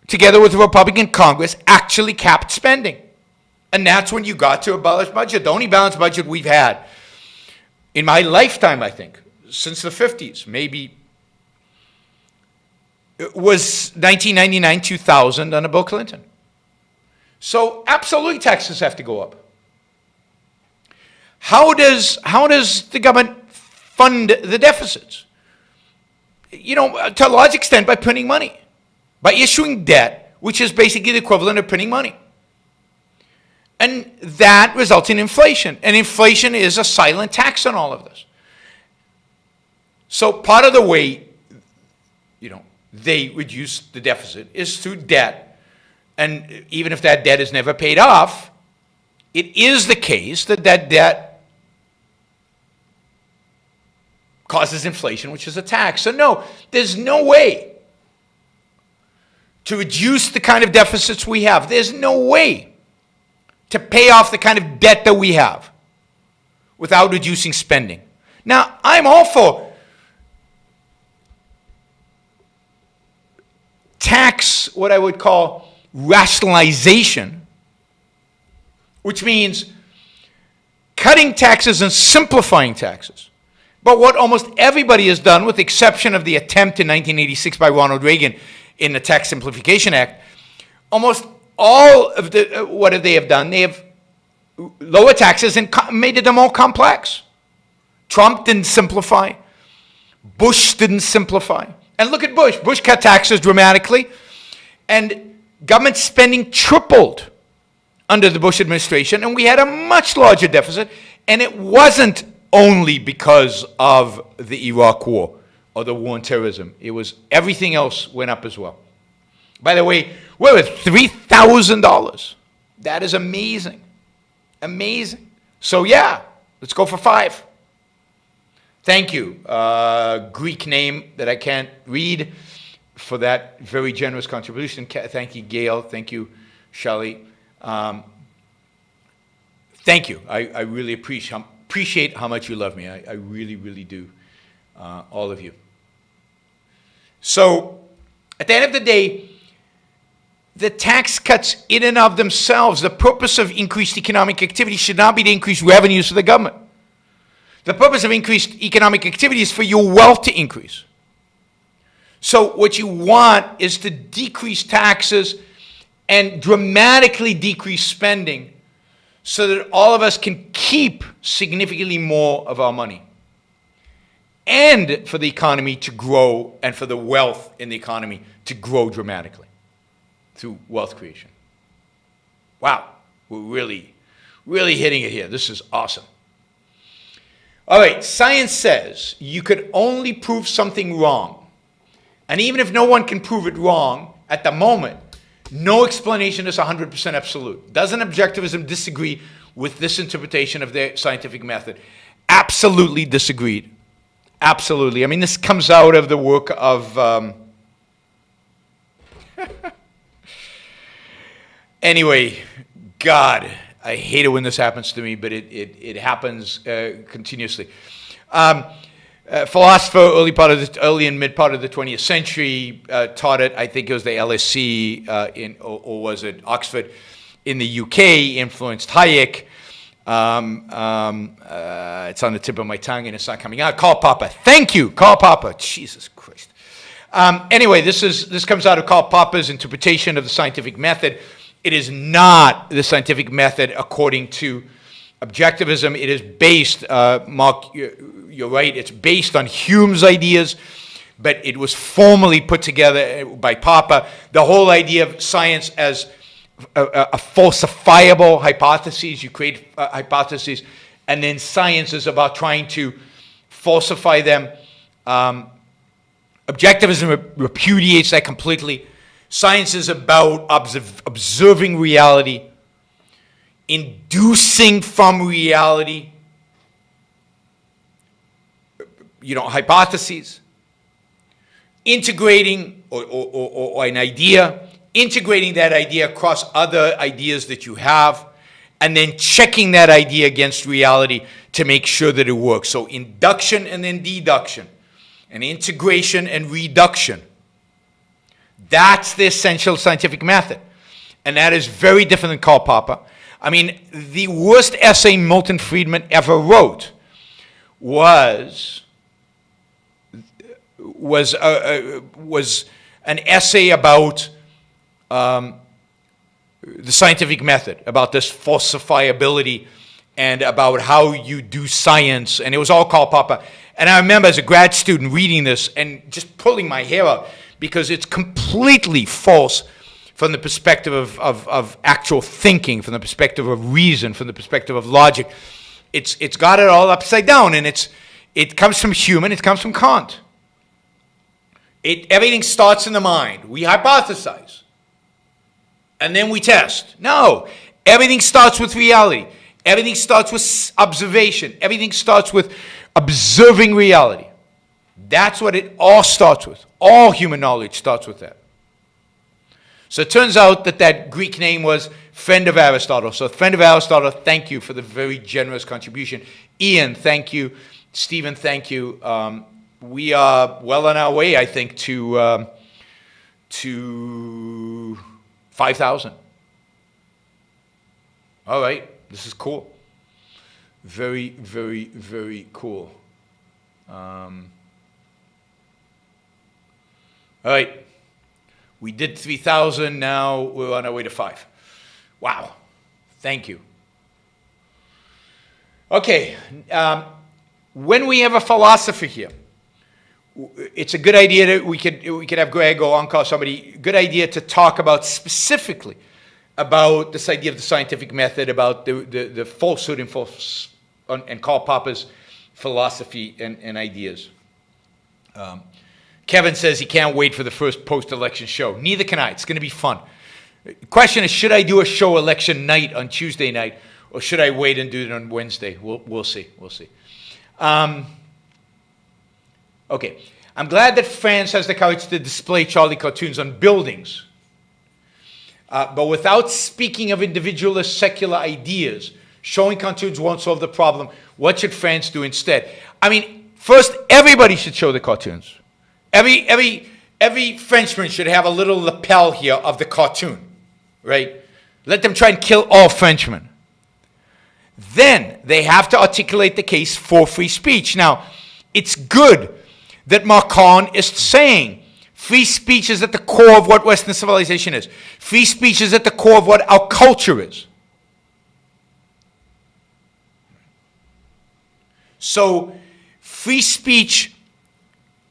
together with the Republican Congress, actually capped spending. And that's when you got to a balanced budget. The only balanced budget we've had in my lifetime, I think, since the 50s, maybe, it was 1999-2000 under Bill Clinton. So absolutely taxes have to go up. How does the government fund the deficits? You know, to a large extent by printing money, by issuing debt, which is basically the equivalent of printing money. And that results in inflation. And inflation is a silent tax on all of this. So part of the way, you know, they reduce the deficit is through debt. And even if that debt is never paid off, it is the case that that debt causes inflation, which is a tax. So no, there's no way to reduce the kind of deficits we have. There's no way to pay off the kind of debt that we have without reducing spending. Now, I'm all for tax, what I would call rationalization, which means cutting taxes and simplifying taxes. But what almost everybody has done, with the exception of the attempt in 1986 by Ronald Reagan in the Tax Simplification Act, almost all of what they have done, they have lowered taxes and made them more complex. Trump didn't simplify. Bush didn't simplify. And look at Bush. Bush cut taxes dramatically, and government spending tripled under the Bush administration, and we had a much larger deficit, and it wasn't only because of the Iraq War or the war on terrorism. It was everything else went up as well. By the way, we're at $3,000. That is amazing. Amazing. So yeah, let's go for 5. Thank you. Greek name that I can't read, for that very generous contribution. Thank you, Gail. Thank you, Shelley. Thank you. I really appreciate how much you love me. I really, really do, all of you. So, at the end of the day, the tax cuts in and of themselves, the purpose of increased economic activity should not be to increase revenues for the government. The purpose of increased economic activity is for your wealth to increase. So what you want is to decrease taxes and dramatically decrease spending so that all of us can keep significantly more of our money. And for the economy to grow and for the wealth in the economy to grow dramatically through wealth creation. Wow, we're really, really hitting it here. This is awesome. All right, science says you could only prove something wrong. And even if no one can prove it wrong at the moment, no explanation is 100% absolute. Doesn't objectivism disagree with this interpretation of the scientific method? Absolutely disagreed. Absolutely. I mean, this comes out of the work of... Anyway, God, I hate it when this happens to me, but it happens continuously. Philosopher, early and mid part of the 20th century, taught it. I think it was the LSE or was it Oxford in the UK. Influenced Hayek. It's on the tip of my tongue and it's not coming out. Karl Popper. Thank you, Karl Popper. Jesus Christ. Anyway, this comes out of Karl Popper's interpretation of the scientific method. It is not the scientific method according to Objectivism, it is based, Mark, you're right, it's based on Hume's ideas, but it was formally put together by Popper. The whole idea of science as a falsifiable hypothesis, you create hypotheses, and then science is about trying to falsify them. Objectivism repudiates that completely. Science is about observing reality, inducing from reality, hypotheses, integrating or an idea, integrating that idea across other ideas that you have, and then checking that idea against reality to make sure that it works. So induction and then deduction, and integration and reduction. That's the essential scientific method. And that is very different than Karl Popper. I mean, the worst essay Milton Friedman ever wrote was an essay about the scientific method, about this falsifiability and about how you do science. And it was all Karl Popper. And I remember as a grad student reading this and just pulling my hair out because it's completely false from the perspective of actual thinking, from the perspective of reason, from the perspective of logic. It's got it all upside down, and it comes from Hume, it comes from Kant. Everything starts in the mind. We hypothesize, and then we test. No, everything starts with reality. Everything starts with observation. Everything starts with observing reality. That's what it all starts with. All human knowledge starts with that. So it turns out that Greek name was friend of Aristotle. So friend of Aristotle, thank you for the very generous contribution. Ian, thank you. Stephen, thank you. We are well on our way, I think, to 5,000. All right, this is cool. Very, very, very cool. All right. We did 3,000, now we're on our way to 5. Wow, thank you. Okay, when we have a philosopher here, it's a good idea that we could have Greg or Anka or somebody, good idea to talk about specifically about this idea of the scientific method, about the falsehood and Karl Popper's philosophy and ideas. Kevin says he can't wait for the first post-election show. Neither can I. It's going to be fun. The question is, should I do a show election night on Tuesday night, or should I wait and do it on Wednesday? We'll see. We'll see. Okay. I'm glad that France has the courage to display Charlie cartoons on buildings. But without speaking of individualist secular ideas, showing cartoons won't solve the problem. What should France do instead? I mean, first, everybody should show the cartoons. Every Frenchman should have a little lapel here of the cartoon, right? Let them try and kill all Frenchmen. Then they have to articulate the case for free speech. Now, it's good that Macron is saying free speech is at the core of what Western civilization is. Free speech is at the core of what our culture is. So, free speech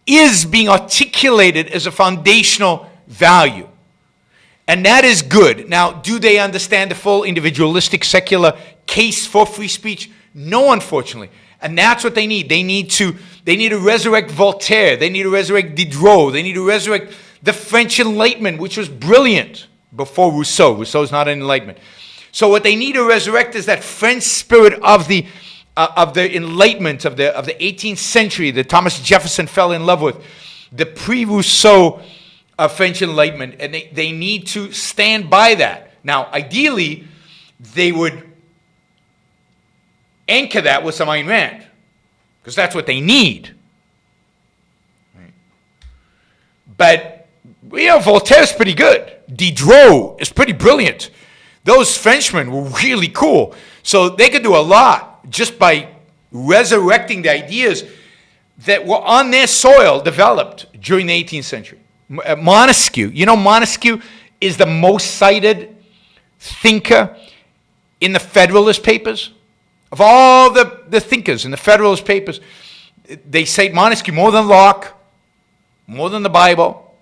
is being articulated as a foundational value. And that is good. Now, do they understand the full individualistic secular case for free speech? No, unfortunately. And that's what they need. They need to resurrect Voltaire. They need to resurrect Diderot. They need to resurrect the French Enlightenment, which was brilliant before Rousseau. Rousseau's not an Enlightenment. So what they need to resurrect is that French spirit of the Enlightenment of the 18th century that Thomas Jefferson fell in love with, the pre-Rousseau French Enlightenment, and they need to stand by that. Now, ideally, they would anchor that with some Ayn Rand, because that's what they need. Right. But, Voltaire's pretty good. Diderot is pretty brilliant. Those Frenchmen were really cool. So they could do a lot just by resurrecting the ideas that were on their soil developed during the 18th century. Montesquieu. Montesquieu is the most cited thinker in the Federalist Papers. Of all the thinkers in the Federalist Papers, they cite Montesquieu more than Locke, more than the Bible.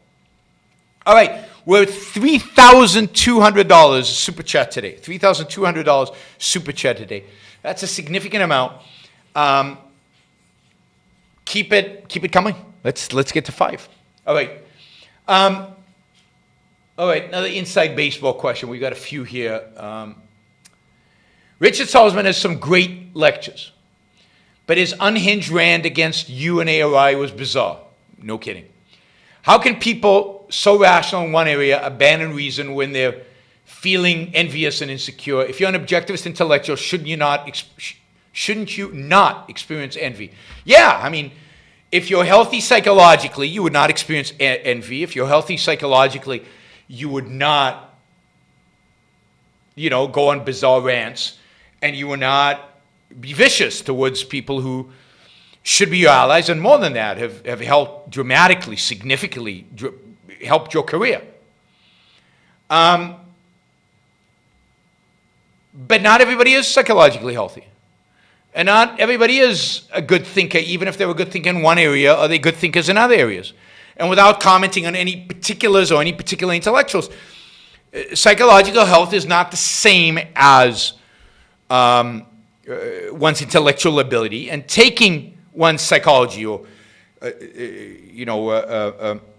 All right, we're at $3,200 super chat today. $3,200 super chat today. That's a significant amount. Keep it coming. Let's get to 5. All right. All right, another inside baseball question. We got a few here. Richard Salzman has some great lectures, but his unhinged rant against you and ARI was bizarre. No kidding. How can people so rational in one area abandon reason when they're feeling envious and insecure? If you're an objectivist intellectual, shouldn't you not experience envy? Yeah, I mean, if you're healthy psychologically, you would not experience envy. If you're healthy psychologically, you would not, go on bizarre rants, and you would not be vicious towards people who should be your allies, and more than that, have helped dramatically, significantly, helped your career. But not everybody is psychologically healthy. And not everybody is a good thinker, even if they're a good thinker in one area, are they good thinkers in other areas? And without commenting on any particulars or any particular intellectuals, psychological health is not the same as one's intellectual ability. And taking one's psychology or,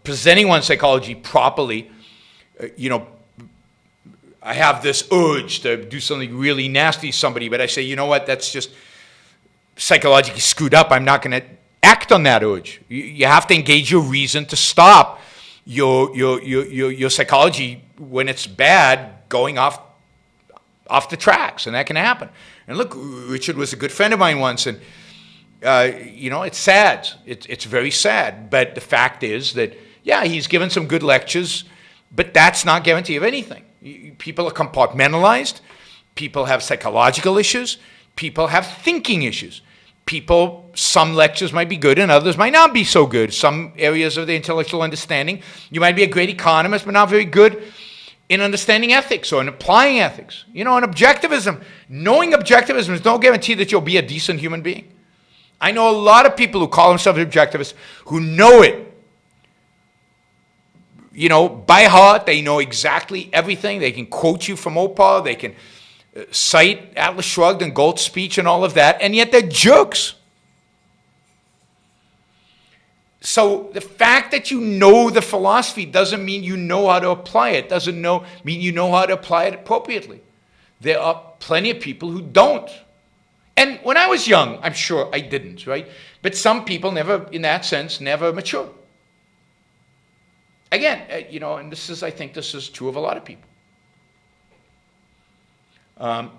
presenting one's psychology properly, I have this urge to do something really nasty to somebody, but I say, you know what, that's just psychologically screwed up. I'm not going to act on that urge. You have to engage your reason to stop your psychology when it's bad going off the tracks, and that can happen. And look, Richard was a good friend of mine once, and it's sad. It's very sad. But the fact is that, yeah, he's given some good lectures, but that's not guarantee of anything. People are compartmentalized. People have psychological issues. People have thinking issues. Some lectures might be good and others might not be so good. Some areas of the intellectual understanding, you might be a great economist, but not very good in understanding ethics or in applying ethics. In objectivism, knowing objectivism is no guarantee that you'll be a decent human being. I know a lot of people who call themselves objectivists who know it. By heart, they know exactly everything. They can quote you from Oprah. They can cite Atlas Shrugged and Galt's speech and all of that, and yet they're jerks. So the fact that you know the philosophy doesn't mean you know how to apply it. Doesn't mean you know how to apply it appropriately. There are plenty of people who don't. And when I was young, I'm sure I didn't, right? But some people never, in that sense, never mature. Again, and I think this is true of a lot of people. All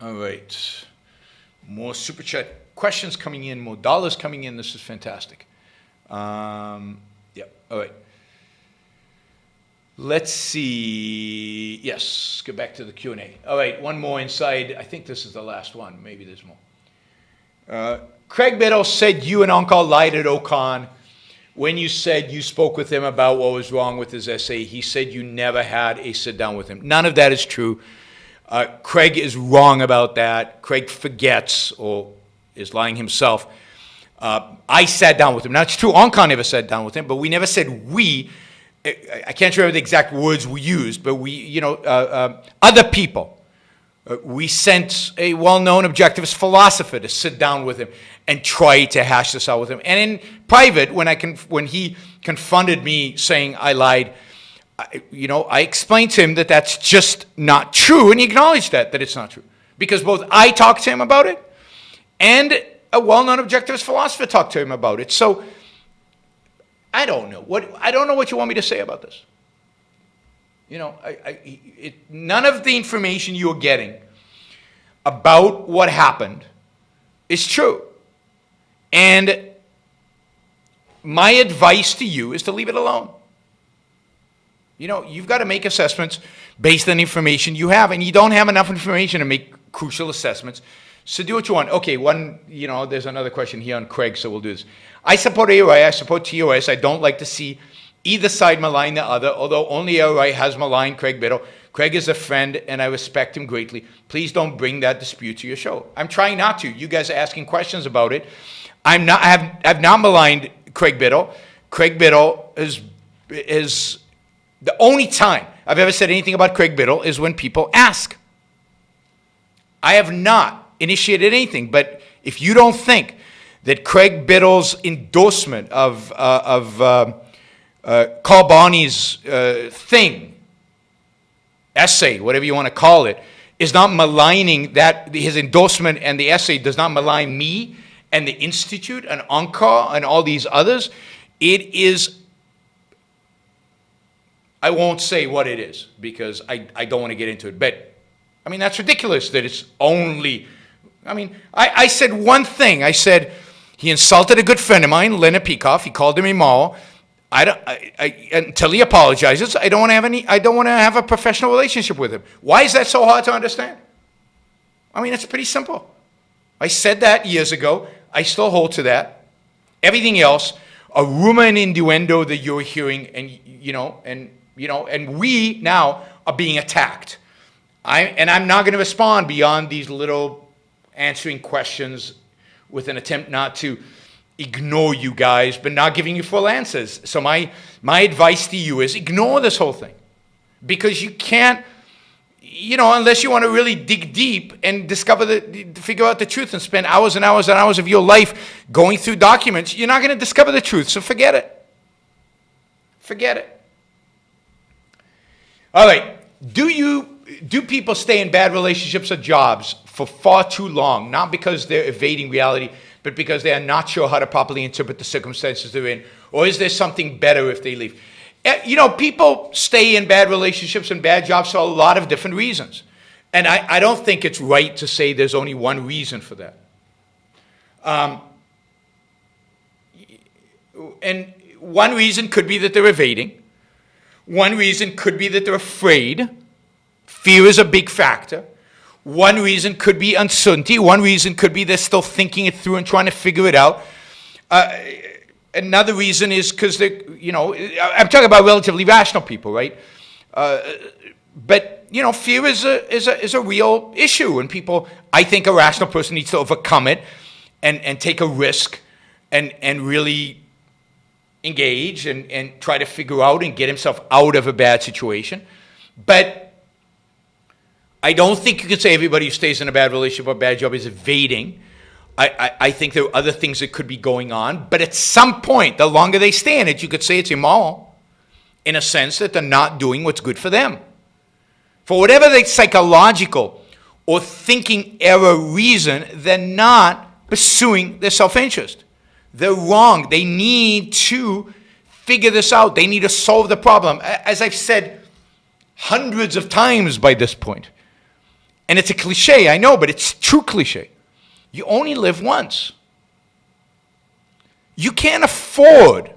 right. More super chat questions coming in, more dollars coming in. This is fantastic. All right. Let's see. Yes, get back to the Q&A. All right, one more inside. I think this is the last one. Maybe there's more. Craig Biddle said you and Uncle lied at Ocon. When you said you spoke with him about what was wrong with his essay, he said you never had a sit-down with him. None of that is true. Craig is wrong about that. Craig forgets or is lying himself. I sat down with him. Now, it's true, Oncon never sat down with him, but we never said we. I can't remember the exact words we used, but we, other people. We sent a well-known objectivist philosopher to sit down with him and try to hash this out with him. And in private, when he confronted me saying I lied, I explained to him that that's just not true, and he acknowledged that it's not true. Because both I talked to him about it, and a well-known objectivist philosopher talked to him about it. So I don't know what you want me to say about this. None of the information you're getting about what happened is true. And my advice to you is to leave it alone. You've got to make assessments based on the information you have, and you don't have enough information to make crucial assessments. So do what you want. Okay, there's another question here on Craig, so we'll do this. I support AOI, I support TOS. I don't like to see either side malign the other, although only AOI has maligned Craig Biddle. Craig is a friend, and I respect him greatly. Please don't bring that dispute to your show. I'm trying not to. You guys are asking questions about it. I've not maligned Craig Biddle. Craig Biddle is the only time I've ever said anything about Craig Biddle is when people ask. I have not initiated anything, but if you don't think that Craig Biddle's endorsement of Carl Barney's essay, whatever you want to call it, is not maligning that, his endorsement and the essay does not malign me and the Institute and UNCAR and all these others, it is, I won't say what it is because I don't want to get into it, but I mean, that's ridiculous that it's only, I mean, I said one thing. I said, he insulted a good friend of mine, Leonard Peikoff. He called him immoral. Until he apologizes, I don't want to have a professional relationship with him. Why is that so hard to understand? I mean, it's pretty simple. I said that years ago. I still hold to that. Everything else, a rumor and innuendo that you're hearing, and we now are being attacked. I'm not going to respond beyond these little answering questions with an attempt not to ignore you guys, but not giving you full answers. So my advice to you is ignore this whole thing. Because you can't, unless you want to really dig deep and figure out the truth and spend hours and hours and hours of your life going through documents, you're not going to discover the truth, so forget it. Forget it. All right, do people stay in bad relationships or jobs for far too long, not because they're evading reality, but because they are not sure how to properly interpret the circumstances they're in? Or is there something better if they leave? People stay in bad relationships and bad jobs for a lot of different reasons. And I don't think it's right to say there's only one reason for that. And one reason could be that they're evading. One reason could be that they're afraid. Fear is a big factor. One reason could be uncertainty. One reason could be they're still thinking it through and trying to figure it out. Another reason is because they're, I'm talking about relatively rational people, right? But fear is a real issue, and I think a rational person needs to overcome it and take a risk and really engage and try to figure out and get himself out of a bad situation. But I don't think you can say everybody who stays in a bad relationship or a bad job is evading. I think there are other things that could be going on. But at some point, the longer they stay in it, you could say it's immoral in a sense that they're not doing what's good for them. For whatever the psychological or thinking error reason, they're not pursuing their self-interest. They're wrong. They need to figure this out. They need to solve the problem. As I've said hundreds of times by this point, and it's a cliche, I know, but it's true cliche. You only live once. You can't afford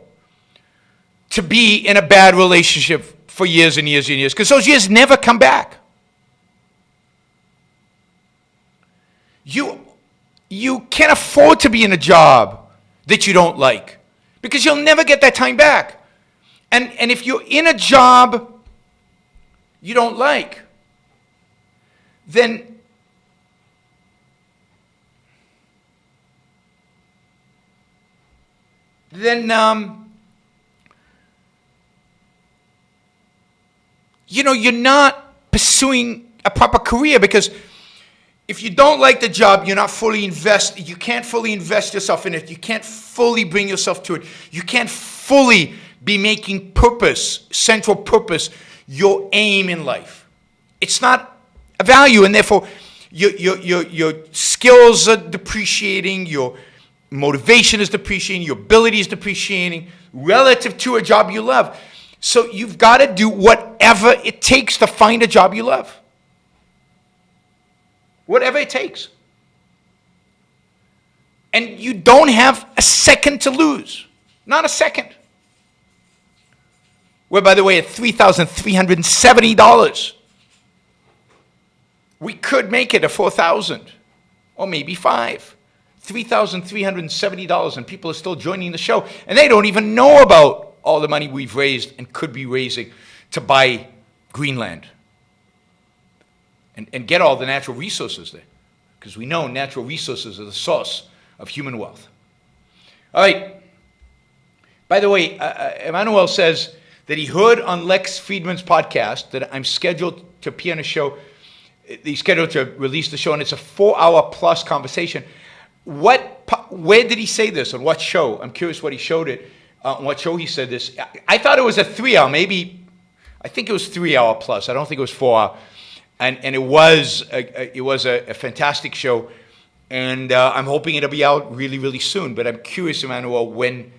to be in a bad relationship for years and years and years, because those years never come back. You can't afford to be in a job that you don't like, because you'll never get that time back. And if you're in a job you don't like, then you're not pursuing a proper career, because if you don't like the job, you're not fully invested. You can't fully invest yourself in it. You can't fully bring yourself to it. You can't fully be making purpose, central purpose, your aim in life. It's not a value, and therefore your skills are depreciating, your motivation is depreciating, your ability is depreciating relative to a job you love. So you've got to do whatever it takes to find a job you love. Whatever it takes. And you don't have a second to lose. Not a second. We're, by the way, at $3,370. We could make it a $4,000 or maybe $5,000. $3,370, and people are still joining the show, and they don't even know about all the money we've raised and could be raising to buy Greenland. and get all the natural resources there. Because we know natural resources are the source of human wealth. All right. By the way, Emmanuel says that he heard on Lex Friedman's podcast that I'm scheduled to appear on a show. He's scheduled to release the show, and it's a 4-hour plus conversation. Where did he say this? On what show? I'm curious what he showed it. On what show he said this. I thought it was a 3-hour, maybe. I think it was 3-hour plus. I don't think it was 4-hour. And it was a fantastic show. And I'm hoping it'll be out really, really soon. But I'm curious, Emmanuel, when,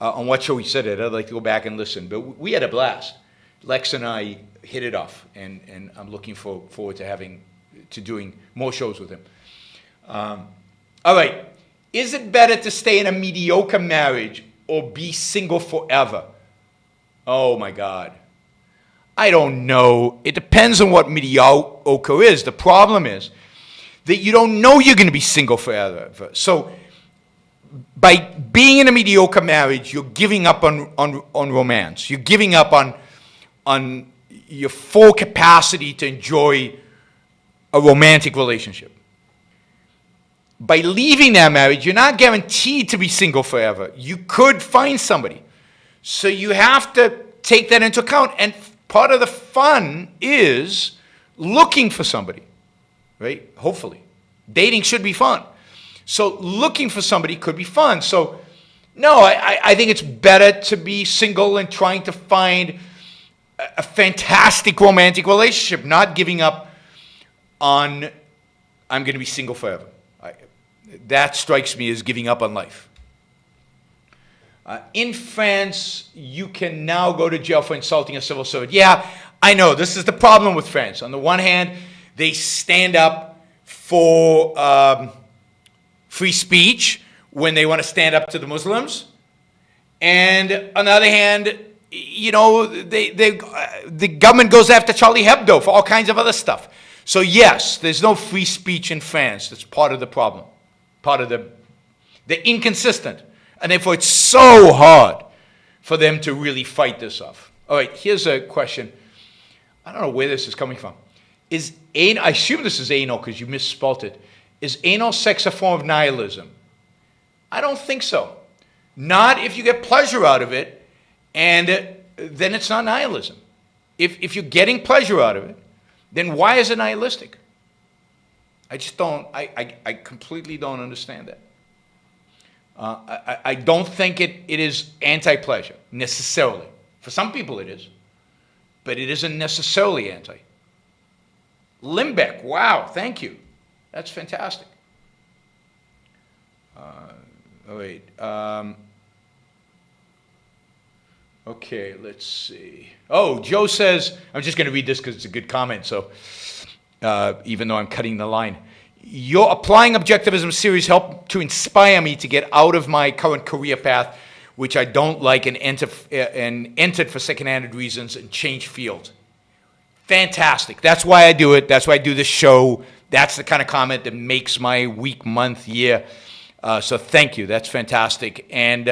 on what show he said it. I'd like to go back and listen. But we had a blast. Lex and I hit it off. And I'm looking forward to doing more shows with him. All right. Is it better to stay in a mediocre marriage or be single forever? Oh, my God. I don't know. It depends on what mediocre is. The problem is that you don't know you're going to be single forever. So by being in a mediocre marriage, you're giving up on romance. You're giving up on your full capacity to enjoy a romantic relationship. By leaving that marriage, you're not guaranteed to be single forever. You could find somebody. So you have to take that into account. And part of the fun is looking for somebody, right? Hopefully. Dating should be fun. So looking for somebody could be fun. So no, I think it's better to be single and trying to find a fantastic romantic relationship, not giving up on I'm going to be single forever. That strikes me as giving up on life. In France, you can now go to jail for insulting a civil servant. Yeah, I know. This is the problem with France. On the one hand, they stand up for free speech when they want to stand up to the Muslims. And on the other hand, you know, the government goes after Charlie Hebdo for all kinds of other stuff. So yes, there's no free speech in France. That's part of the problem. Part of they're inconsistent. And therefore, it's so hard for them to really fight this off. All right, here's a question. I don't know where this is coming from. I assume this is anal because you misspelled it. Is anal sex a form of nihilism? I don't think so. Not if you get pleasure out of it, and then it's not nihilism. If you're getting pleasure out of it, then why is it nihilistic? I just don't, I completely don't understand that. I don't think it is anti-pleasure, necessarily. For some people it is, but it isn't necessarily anti. Limbeck, wow, thank you. That's fantastic. All right. Okay, let's see. Oh, Joe says, I'm just going to read this because it's a good comment, so even though I'm cutting the line. Your Applying Objectivism series helped to inspire me to get out of my current career path, which I don't like, and entered for second-handed reasons and changed field. Fantastic. That's why I do it. That's why I do this show. That's the kind of comment that makes my week, month, year. So thank you. That's fantastic. And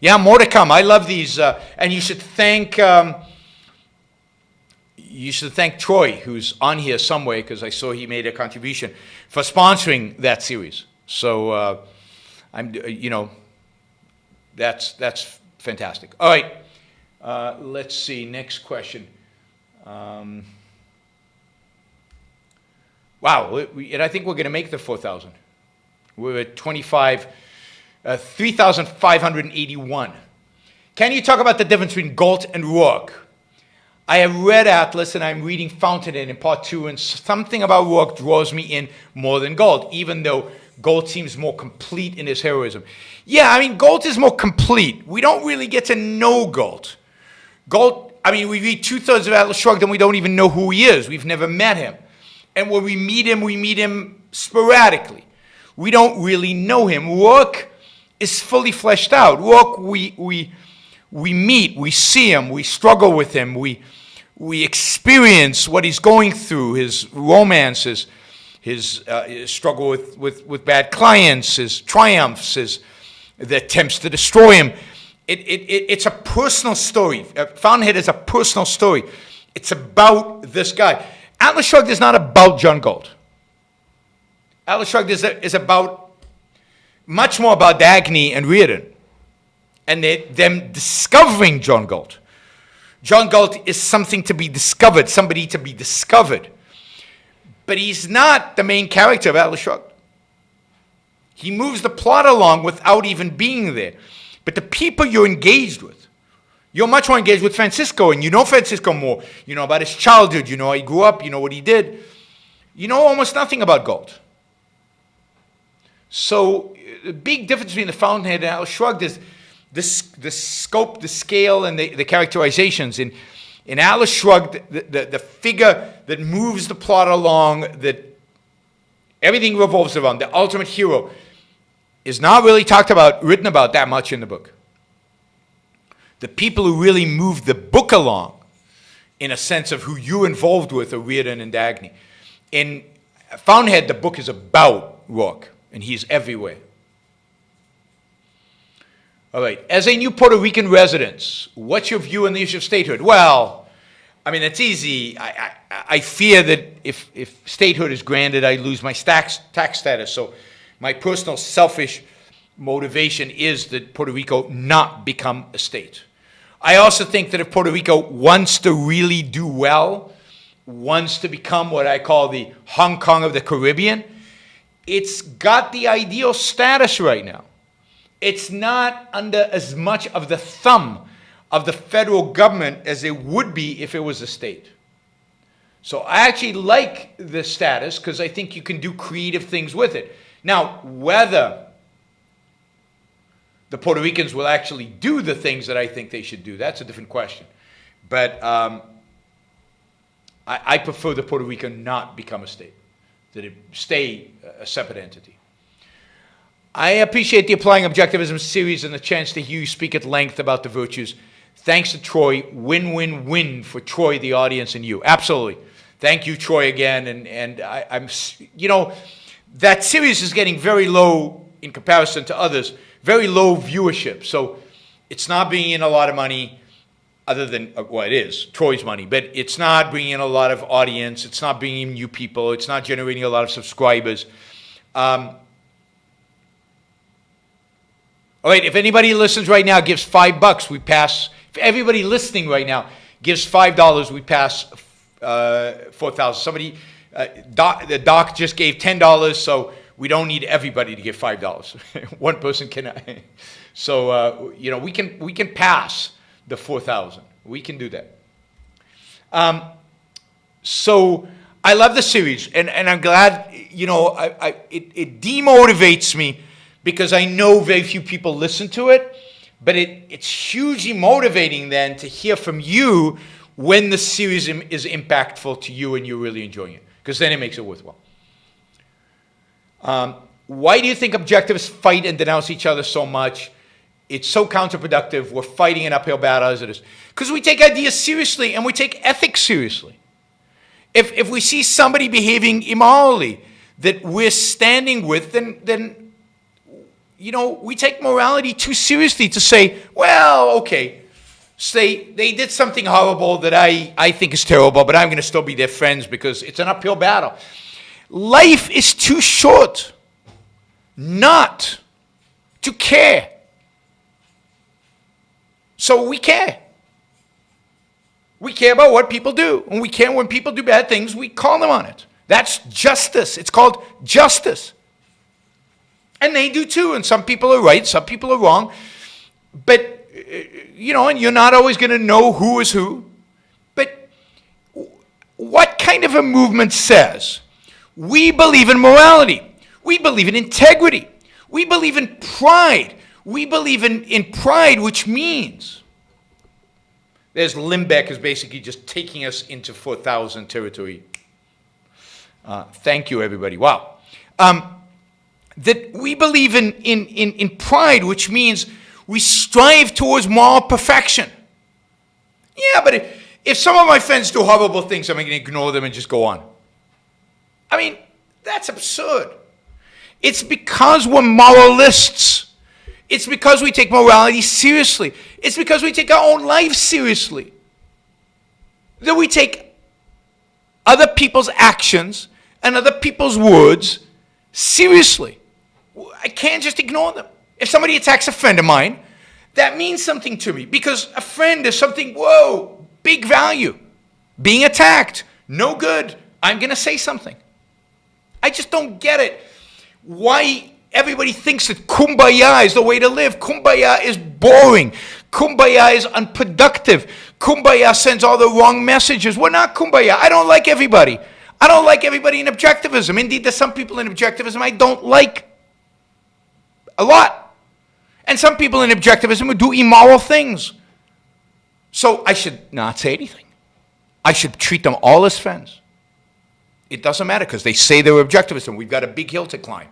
yeah, more to come. I love these. And you should thank Troy, who's on here somewhere, because I saw he made a contribution, for sponsoring that series. So that's fantastic. All right. Let's see. Next question. Wow. And I think we're going to make the 4,000. We're at 3,581. Can you talk about the difference between Galt and Rourke? I have read Atlas and I'm reading Fountainhead in part 2, and something about Rourke draws me in more than Galt, even though Galt seems more complete in his heroism. Yeah, I mean, Galt is more complete. We don't really get to know Galt. Galt, I mean, we read 2/3 of Atlas Shrugged and we don't even know who he is. We've never met him. And when we meet him sporadically. We don't really know him. Rourke is fully fleshed out. Rourke, we meet, we see him, we struggle with him, we experience what he's going through, his romances, his struggle with bad clients, his triumphs, the attempts to destroy him. It's a personal story. Fountainhead is a personal story. It's about this guy. Atlas Shrugged is not about John Galt. Atlas Shrugged is about, much more about Dagny and Reardon, and them discovering John Galt. John Galt is something to be discovered, somebody to be discovered. But he's not the main character of Atlas Shrugged. He moves the plot along without even being there. But the people you're engaged with, you're much more engaged with Francisco, and you know Francisco more. You know about his childhood, you know how he grew up, you know what he did. You know almost nothing about Galt. So the big difference between the Fountainhead and Atlas Shrugged is the scope, the scale, and the characterizations. In Atlas Shrugged, the figure that moves the plot along, that everything revolves around, the ultimate hero, is not really written about that much in the book. The people who really move the book along, in a sense of who you're involved with, are Reardon and Dagny. In Fountainhead, the book is about Rourke, and he's everywhere. All right, as a new Puerto Rican resident, what's your view on the issue of statehood? Well, I mean, it's easy. I fear that if statehood is granted, I lose my tax status. So my personal selfish motivation is that Puerto Rico not become a state. I also think that if Puerto Rico wants to really do well, wants to become what I call the Hong Kong of the Caribbean, it's got the ideal status right now. It's not under as much of the thumb of the federal government as it would be if it was a state. So I actually like the status because I think you can do creative things with it. Now, whether the Puerto Ricans will actually do the things that I think they should do, that's a different question. But I prefer the Puerto Rico not become a state, that it stay a separate entity. I appreciate the Applying Objectivism series and the chance to hear you speak at length about the virtues. Thanks to Troy. Win-win-win for Troy, the audience, and you. Absolutely. Thank you, Troy, again. And I'm, you know, that series is getting very low in comparison to others, very low viewership. So it's not bringing in a lot of money other than, well, it is Troy's money, but it's not bringing in a lot of audience. It's not bringing in new people. It's not generating a lot of subscribers. All right, if anybody listens right now gives $5, we pass. If everybody listening right now gives $5, we pass 4,000. Somebody, the doc just gave $10, so we don't need everybody to give $5. One person can. So you know, we can pass the 4,000. We can do that. So I love the series, and I'm glad. You know, it demotivates me, because I know very few people listen to it, but it's hugely motivating then to hear from you when the series is impactful to you and you're really enjoying it, because then it makes it worthwhile. Why do you think objectivists fight and denounce each other so much? It's so counterproductive. We're fighting an uphill battle as it is. Because we take ideas seriously and we take ethics seriously. If we see somebody behaving immorally that we're standing with, then you know, we take morality too seriously to say, well, okay, say they did something horrible that I think is terrible, but I'm going to still be their friends because it's an uphill battle. Life is too short not to care. So we care. We care about what people do. And we care when people do bad things, we call them on it. That's justice. It's called justice. And they do too, and some people are right, some people are wrong. But, you know, and you're not always going to know who is who. But what kind of a movement says, we believe in morality, we believe in integrity, we believe in pride, we believe in pride, which means, there's Limbeck is basically just taking us into 4,000 territory. Thank you, everybody. Wow. That we believe in pride, which means we strive towards moral perfection. Yeah, but if some of my friends do horrible things, I'm going to ignore them and just go on. I mean, that's absurd. It's because we're moralists. It's because we take morality seriously. It's because we take our own lives seriously. That we take other people's actions and other people's words seriously. I can't just ignore them. If somebody attacks a friend of mine, that means something to me because a friend is something, whoa, big value. Being attacked, no good. I'm going to say something. I just don't get it. Why everybody thinks that kumbaya is the way to live. Kumbaya is boring. Kumbaya is unproductive. Kumbaya sends all the wrong messages. We're not kumbaya. I don't like everybody. I don't like everybody in objectivism. Indeed, there's some people in objectivism I don't like a lot. And some people in objectivism who do immoral things. So I should not say anything. I should treat them all as friends. It doesn't matter because they say they're objectivists and we've got a big hill to climb.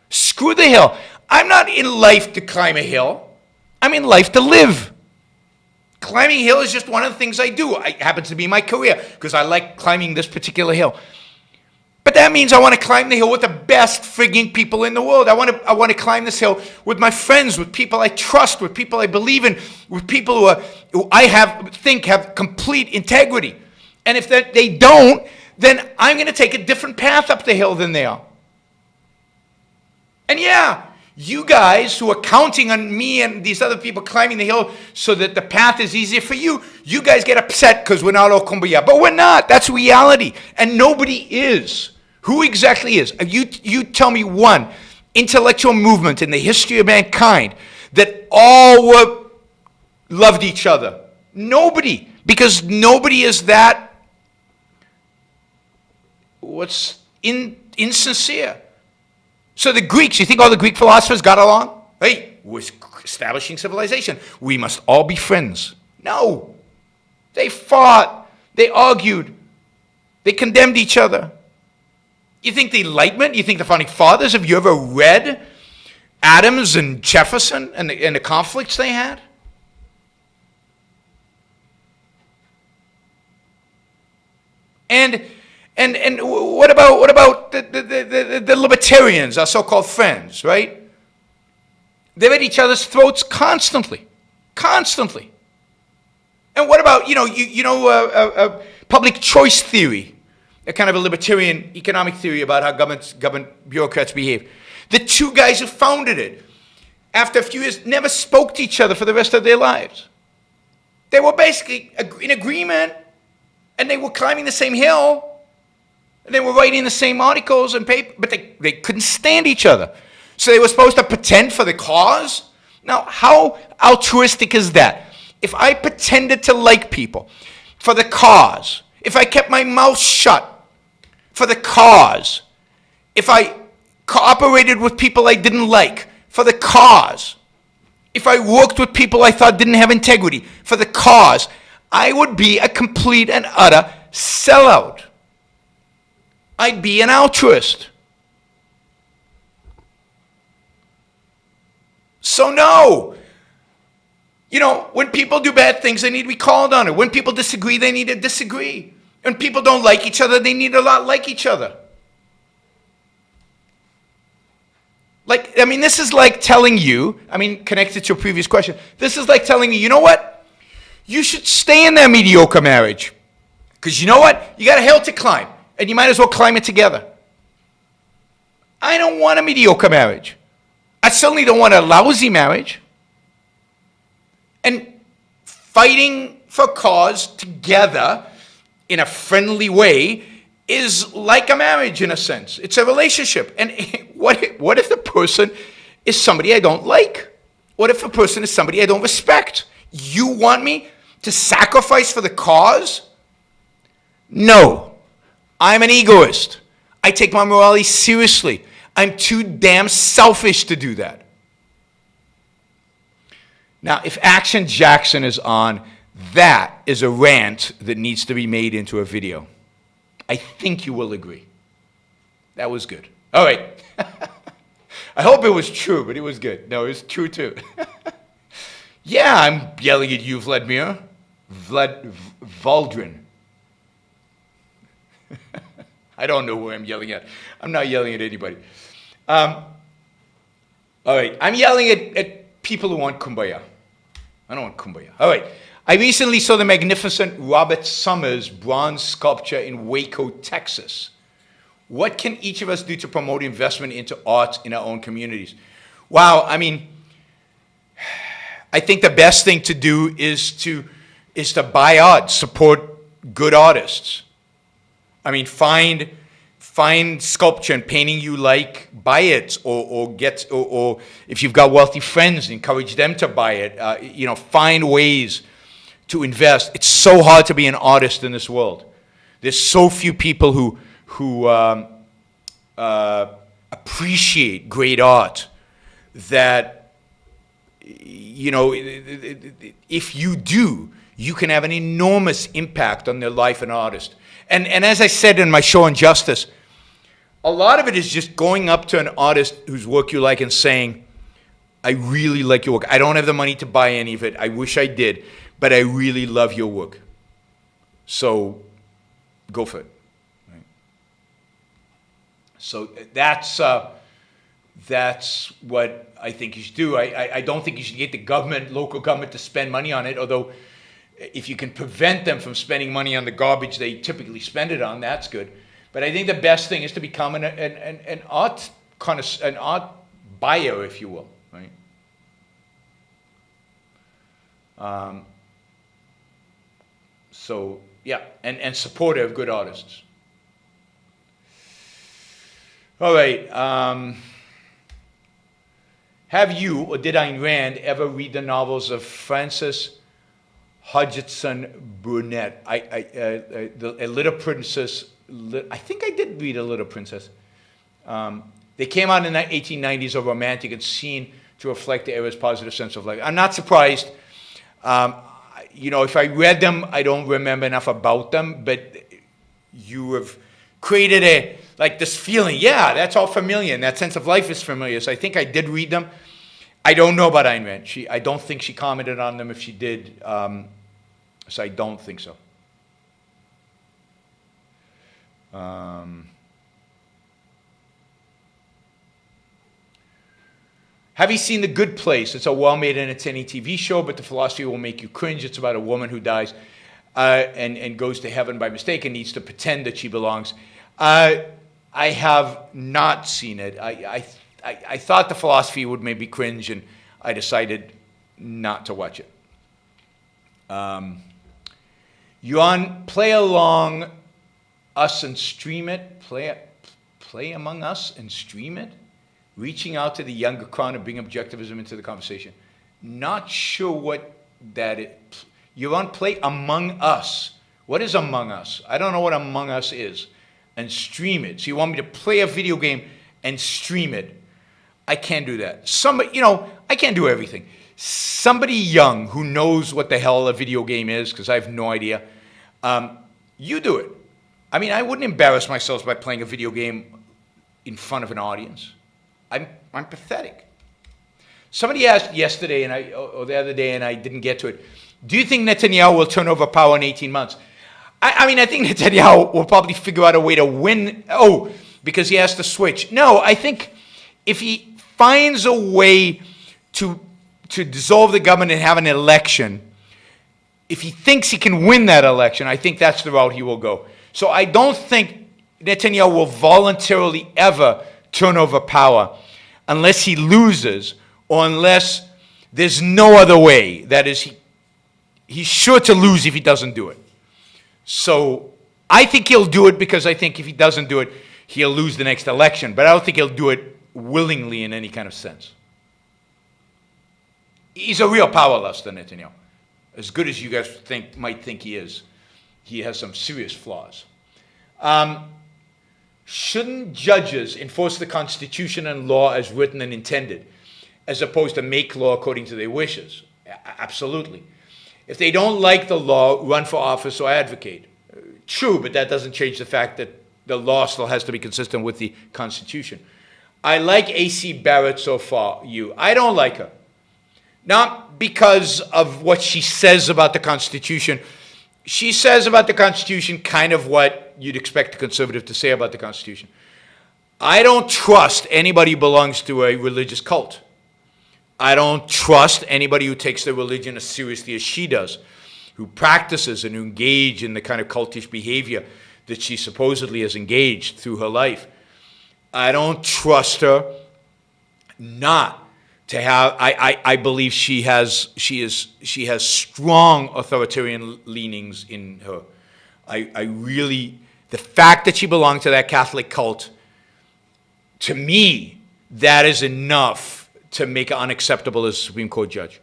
Screw the hill. I'm not in life to climb a hill. I'm in life to live. Climbing a hill is just one of the things I do. It happens to be my career because I like climbing this particular hill. But that means I want to climb the hill with the best frigging people in the world. I want to climb this hill with my friends, with people I trust, with people I believe in, with people who I think have complete integrity. And if they don't, then I'm going to take a different path up the hill than they are. And yeah, you guys who are counting on me and these other people climbing the hill so that the path is easier for you, you guys get upset because we're not all kumbaya. But we're not. That's reality. And nobody is. Who exactly is? You tell me one intellectual movement in the history of mankind that all loved each other. Nobody. Because nobody is that insincere. So the Greeks, you think all the Greek philosophers got along? Hey, we're establishing civilization. We must all be friends. No. They fought. They argued. They condemned each other. You think the Enlightenment, you think the Founding Fathers, have you ever read Adams and Jefferson and the conflicts they had? And what about the Libertarians, our so-called friends, right? They're at each other's throats constantly. Constantly. And what about, public choice theory? A kind of a libertarian economic theory about how government bureaucrats behave. The two guys who founded it, after a few years, never spoke to each other for the rest of their lives. They were basically in agreement, and they were climbing the same hill, and they were writing the same articles and paper, but they couldn't stand each other. So they were supposed to pretend for the cause? Now, how altruistic is that? If I pretended to like people for the cause, if I kept my mouth shut for the cause, if I cooperated with people I didn't like for the cause, if I worked with people I thought didn't have integrity for the cause, I would be a complete and utter sellout. I'd be an altruist. So no. When people do bad things, they need to be called on it. When people disagree, they need to disagree. When people don't like each other, they need to not like each other. This is like telling you, connected to your previous question, this is like telling me, you know what? You should stay in that mediocre marriage. Because you know what? You got a hill to climb, and you might as well climb it together. I don't want a mediocre marriage. I certainly don't want a lousy marriage. And fighting for cause together in a friendly way is like a marriage in a sense. It's a relationship. And what if the person is somebody I don't like? What if the person is somebody I don't respect? You want me to sacrifice for the cause? No. I'm an egoist. I take my morality seriously. I'm too damn selfish to do that. Now, if Action Jackson is on, that is a rant that needs to be made into a video. I think you will agree. That was good. All right. I hope it was true, but it was good. No, it was true too. Yeah, I'm yelling at you, Vladimir. Valdrin. I don't know who I'm yelling at. I'm not yelling at anybody. All right, I'm yelling at people who want kumbaya. I don't want kumbaya. All right, I recently saw the magnificent Robert Summers bronze sculpture in Waco, Texas. What can each of us do to promote investment into arts in our own communities? Wow, I mean, I think the best thing to do is to buy art, support good artists. I mean, find sculpture and painting you like, buy it, or if you've got wealthy friends, encourage them to buy it. You know, find ways to invest. It's so hard to be an artist in this world. There's so few people who appreciate great art that, you know, if you do, you can have an enormous impact on their life and artist. And as I said in my show on justice, a lot of it is just going up to an artist whose work you like and saying, I really like your work. I don't have the money to buy any of it. I wish I did, but I really love your work. So go for it. Right? So that's what I think you should do. I don't think you should get the government, local government, to spend money on it, although if you can prevent them from spending money on the garbage they typically spend it on, that's good. But I think the best thing is to become an art buyer, if you will, right? So yeah, and supporter of good artists. All right. Have you or did Ayn Rand ever read the novels of Frances Hodgson Burnett? A Little Princess. I think I did read A Little Princess. They came out in the 1890s, are romantic and seen to reflect the era's positive sense of life. I'm not surprised. You know, if I read them, I don't remember enough about them, but you have created this feeling, yeah, that's all familiar, and that sense of life is familiar. So I think I did read them. I don't know about Ayn Rand. I don't think she commented on them. If she did, so I don't think so. Have you seen The Good Place? It's a well-made entertaining TV show, but the philosophy will make you cringe. It's about a woman who dies and goes to heaven by mistake and needs to pretend that she belongs. I have not seen it. I thought the philosophy would make me cringe, and I decided not to watch it. Yuan, play along us and stream it. Play among us and stream it. Reaching out to the younger crowd and bring objectivism into the conversation. Not sure what that is. Yuan, play among us. What is among us? I don't know what among us is. And stream it. So you want me to play a video game and stream it? I can't do that. Somebody, I can't do everything. Somebody young who knows what the hell a video game is, because I have no idea, you do it. I mean, I wouldn't embarrass myself by playing a video game in front of an audience. I'm pathetic. Somebody asked yesterday or the other day, and I didn't get to it, do you think Netanyahu will turn over power in 18 months? I mean, I think Netanyahu will probably figure out a way to win. Oh, because he has to switch. No, I think if he finds a way to dissolve the government and have an election, if he thinks he can win that election, I think that's the route he will go. So I don't think Netanyahu will voluntarily ever turn over power unless he loses or unless there's no other way. That is, he's sure to lose if he doesn't do it. So I think he'll do it because I think if he doesn't do it, he'll lose the next election. But I don't think he'll do it willingly in any kind of sense. He's a real power luster, Netanyahu. As good as you guys might think he is, he has some serious flaws. Shouldn't judges enforce the Constitution and law as written and intended, as opposed to make law according to their wishes? Absolutely. If they don't like the law, run for office or advocate. True, but that doesn't change the fact that the law still has to be consistent with the Constitution. I like A.C. Barrett so far, I don't like her. Not because of what she says about the Constitution. She says about the Constitution kind of what you'd expect a conservative to say about the Constitution. I don't trust anybody who belongs to a religious cult. I don't trust anybody who takes their religion as seriously as she does. who practices and who engage in the kind of cultish behavior that she supposedly has engaged through her life. I don't trust her not to have. I believe she has strong authoritarian leanings in her. I really, the fact that she belonged to that Catholic cult, to me, that is enough to make her unacceptable as a Supreme Court judge.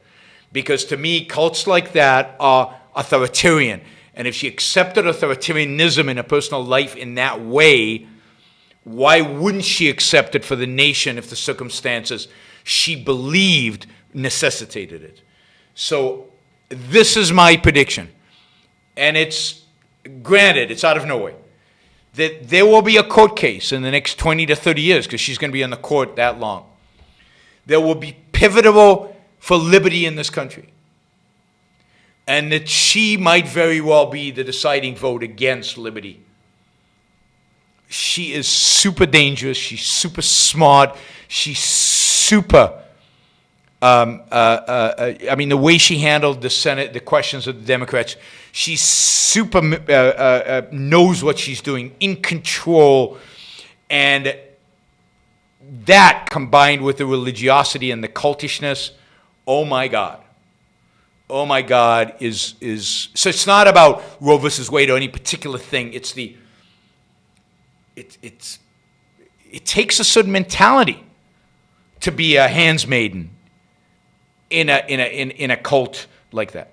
Because to me, cults like that are authoritarian. And if she accepted authoritarianism in her personal life in that way, why wouldn't she accept it for the nation if the circumstances she believed necessitated it? So this is my prediction. And it's, granted, it's out of nowhere, that there will be a court case in the next 20 to 30 years, because she's going to be on the court that long. There will be pivotal for liberty in this country. And that she might very well be the deciding vote against liberty. She is super dangerous. She's super smart. She's super, I mean, the way she handled the Senate, the questions of the Democrats, she's super, knows what she's doing, in control. And that combined with the religiosity and the cultishness, oh my God. Oh my God, so it's not about Roe versus Wade or any particular thing. It's it takes a certain mentality to be a handmaiden in a cult like that.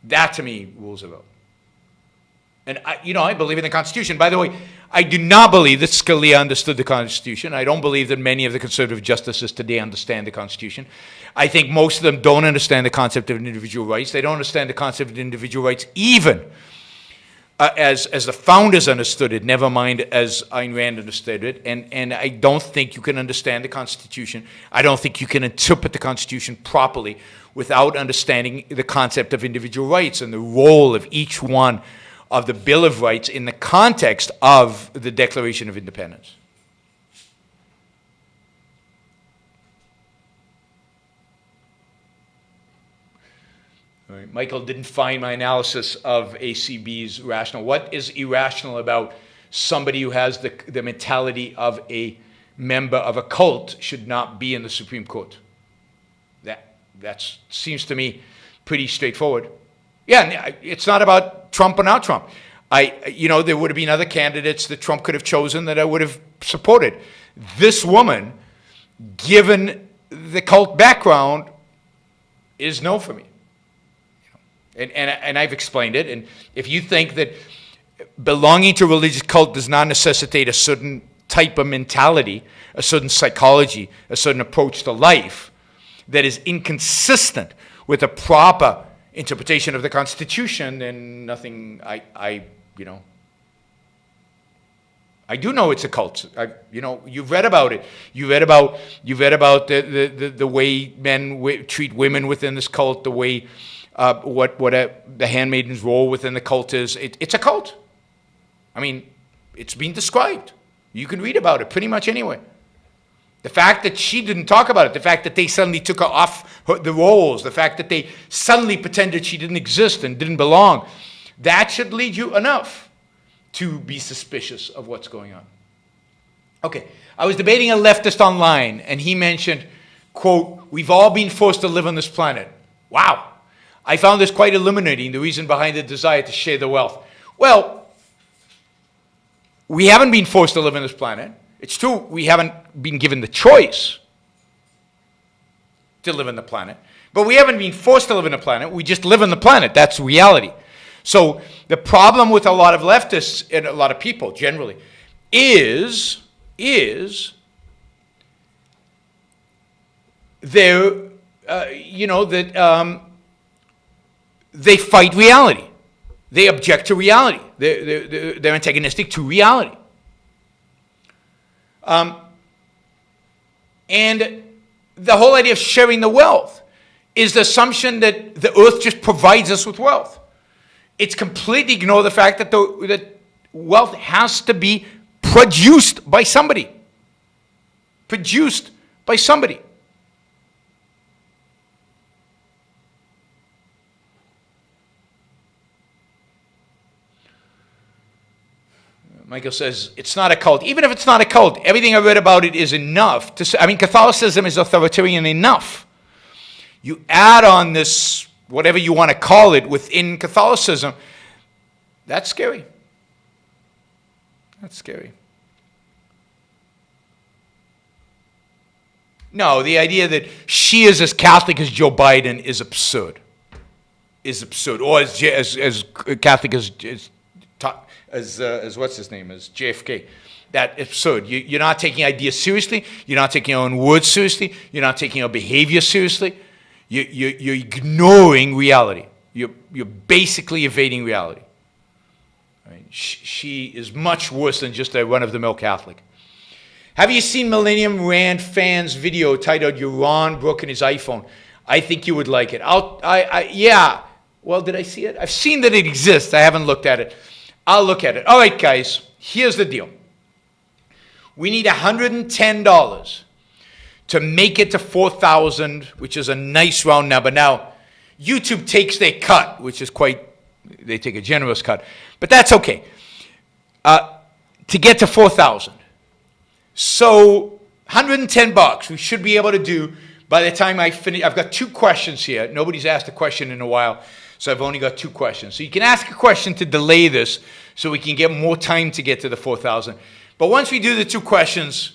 That to me rules the vote. And I believe in the Constitution. By the way, I do not believe that Scalia understood the Constitution. I don't believe that many of the conservative justices today understand the Constitution. I think most of them don't understand the concept of individual rights. They don't understand the concept of individual rights even as the founders understood it, never mind as Ayn Rand understood it. And I don't think you can understand the Constitution. I don't think you can interpret the Constitution properly without understanding the concept of individual rights and the role of each one of the Bill of Rights in the context of the Declaration of Independence. All right. Michael didn't find my analysis of ACB's rational. What is irrational about somebody who has the mentality of a member of a cult should not be in the Supreme Court? That seems to me pretty straightforward. Yeah, it's not about Trump or not Trump. There would have been other candidates that Trump could have chosen that I would have supported. This woman, given the cult background, is no for me. And I've explained it. And if you think that belonging to a religious cult does not necessitate a certain type of mentality, a certain psychology, a certain approach to life that is inconsistent with a proper interpretation of the Constitution, then nothing. I do know it's a cult. You've read about it. You've read about the way men treat women within this cult, the way the handmaiden's role within the cult is. It's a cult. I mean, it's been described. You can read about it pretty much anywhere. The fact that she didn't talk about it, the fact that they suddenly took her off the rolls, the fact that they suddenly pretended she didn't exist and didn't belong, that should lead you enough to be suspicious of what's going on. Okay, I was debating a leftist online, and he mentioned, quote, "We've all been forced to live on this planet." Wow. I found this quite illuminating, the reason behind the desire to share the wealth. Well, we haven't been forced to live on this planet. It's true, we haven't been given the choice to live on the planet, but we haven't been forced to live on the planet. We just live on the planet. That's reality. So the problem with a lot of leftists and a lot of people generally is they fight reality. They object to reality. They're antagonistic to reality. And the whole idea of sharing the wealth is the assumption that the earth just provides us with wealth. It's completely ignore the fact that that wealth has to be produced by somebody. Produced by somebody. Michael says, it's not a cult. Even if it's not a cult, everything I read about it is enough to say, I mean, Catholicism is authoritarian enough. You add on this, whatever you want to call it, within Catholicism, that's scary. That's scary. No, the idea that she is as Catholic as Joe Biden is absurd. Is absurd. Or as Catholic as what's his name, as JFK. That's absurd. You're not taking ideas seriously. You're not taking your own words seriously. You're not taking your behavior seriously. You're ignoring reality. You're basically evading reality. Right? She is much worse than just a run-of-the-mill Catholic. Have you seen Millennium Rand Fan's video titled "Yaron Brook and His iPhone"? I think you would like it. Yeah. Well, did I see it? I've seen that it exists. I haven't looked at it. I'll look at it. All right, guys. Here's the deal. We need $110 to make it to 4,000, which is a nice round number. Now, YouTube takes their cut, which is they take a generous cut, but that's okay. To get to 4,000. So, $110 we should be able to do by the time I finish. I've got 2 questions here. Nobody's asked a question in a while, so I've only got 2 questions. So you can ask a question to delay this so we can get more time to get to the 4,000. But once we do the 2 questions,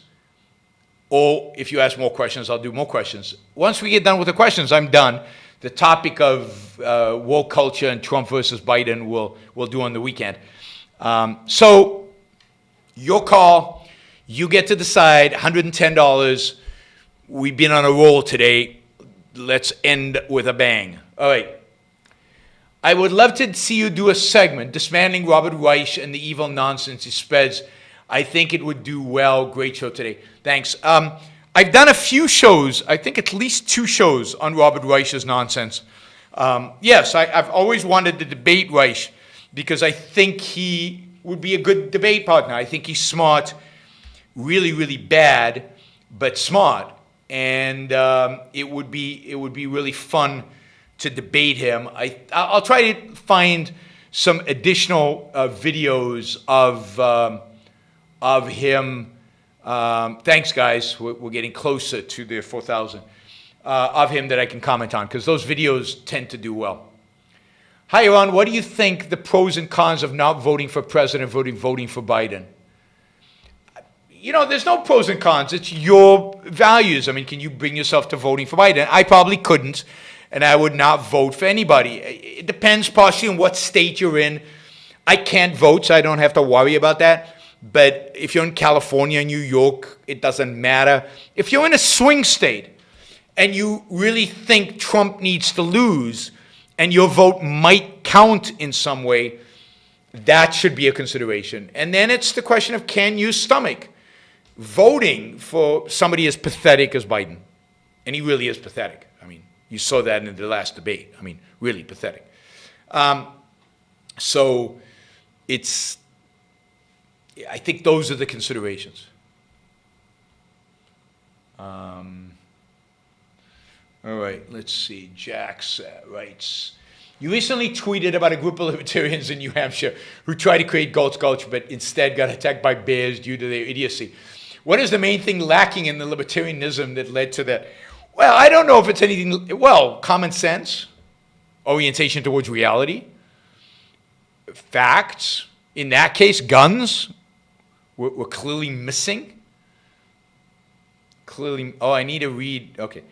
or if you ask more questions, I'll do more questions. Once we get done with the questions, I'm done. The topic of woke culture and Trump versus Biden we'll do on the weekend. So your call. You get to decide. $110. We've been on a roll today. Let's end with a bang. All right. I would love to see you do a segment dismantling Robert Reich and the evil nonsense he spreads. I think it would do well. Great show today. Thanks. I've done a few shows, I think at least 2 shows on Robert Reich's nonsense. Yes, I've always wanted to debate Reich because I think he would be a good debate partner. I think he's smart, really, really bad, but smart. And it would be really fun to debate him. I'll try to find some additional videos of him. Thanks, guys. We're getting closer to the 4,000 of him that I can comment on because those videos tend to do well. Hi, Yaron. What do you think the pros and cons of not voting for president, voting for Biden? You know, there's no pros and cons. It's your values. I mean, can you bring yourself to voting for Biden? I probably couldn't, and I would not vote for anybody. It depends partially on what state you're in. I can't vote, so I don't have to worry about that. But if you're in California, New York, it doesn't matter. If you're in a swing state and you really think Trump needs to lose and your vote might count in some way, that should be a consideration. And then it's the question of, can you stomach voting for somebody as pathetic as Biden? And he really is pathetic. I mean, you saw that in the last debate. I mean, really pathetic. So I think those are the considerations. All right, let's see. Jax writes, you recently tweeted about a group of libertarians in New Hampshire who tried to create Gulch Gulch, but instead got attacked by bears due to their idiocy. What is the main thing lacking in the libertarianism that led to that? Well, I don't know if it's anything, common sense, orientation towards reality, facts. In that case, guns were clearly missing. Clearly, I need to read, okay.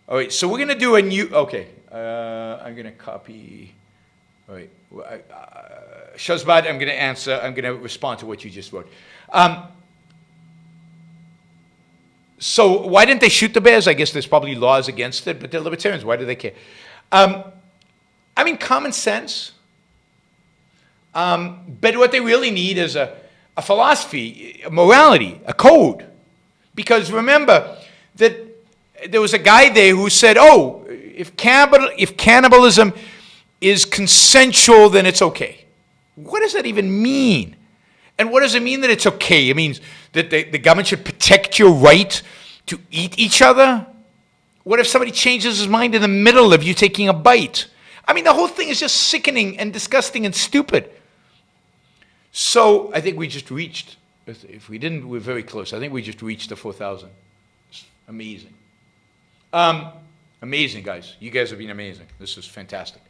All right, so we're going to do a new, okay. I'm going to copy, all right. Shazbad, I'm going to answer, I'm going to respond to what you just wrote. So why didn't they shoot the bears? I guess there's probably laws against it, but they're libertarians. Why do they care? I mean, common sense. But what they really need is a philosophy, a morality, a code. Because remember that there was a guy there who said, if cannibalism is consensual, then it's okay. What does that even mean? And what does it mean that it's okay? It means that the government should protect your right to eat each other? What if somebody changes his mind in the middle of you taking a bite? I mean, the whole thing is just sickening and disgusting and stupid. So I think we just reached, if we didn't, we're very close. I think we just reached the 4,000. Amazing. Amazing, guys. You guys have been amazing. This is fantastic.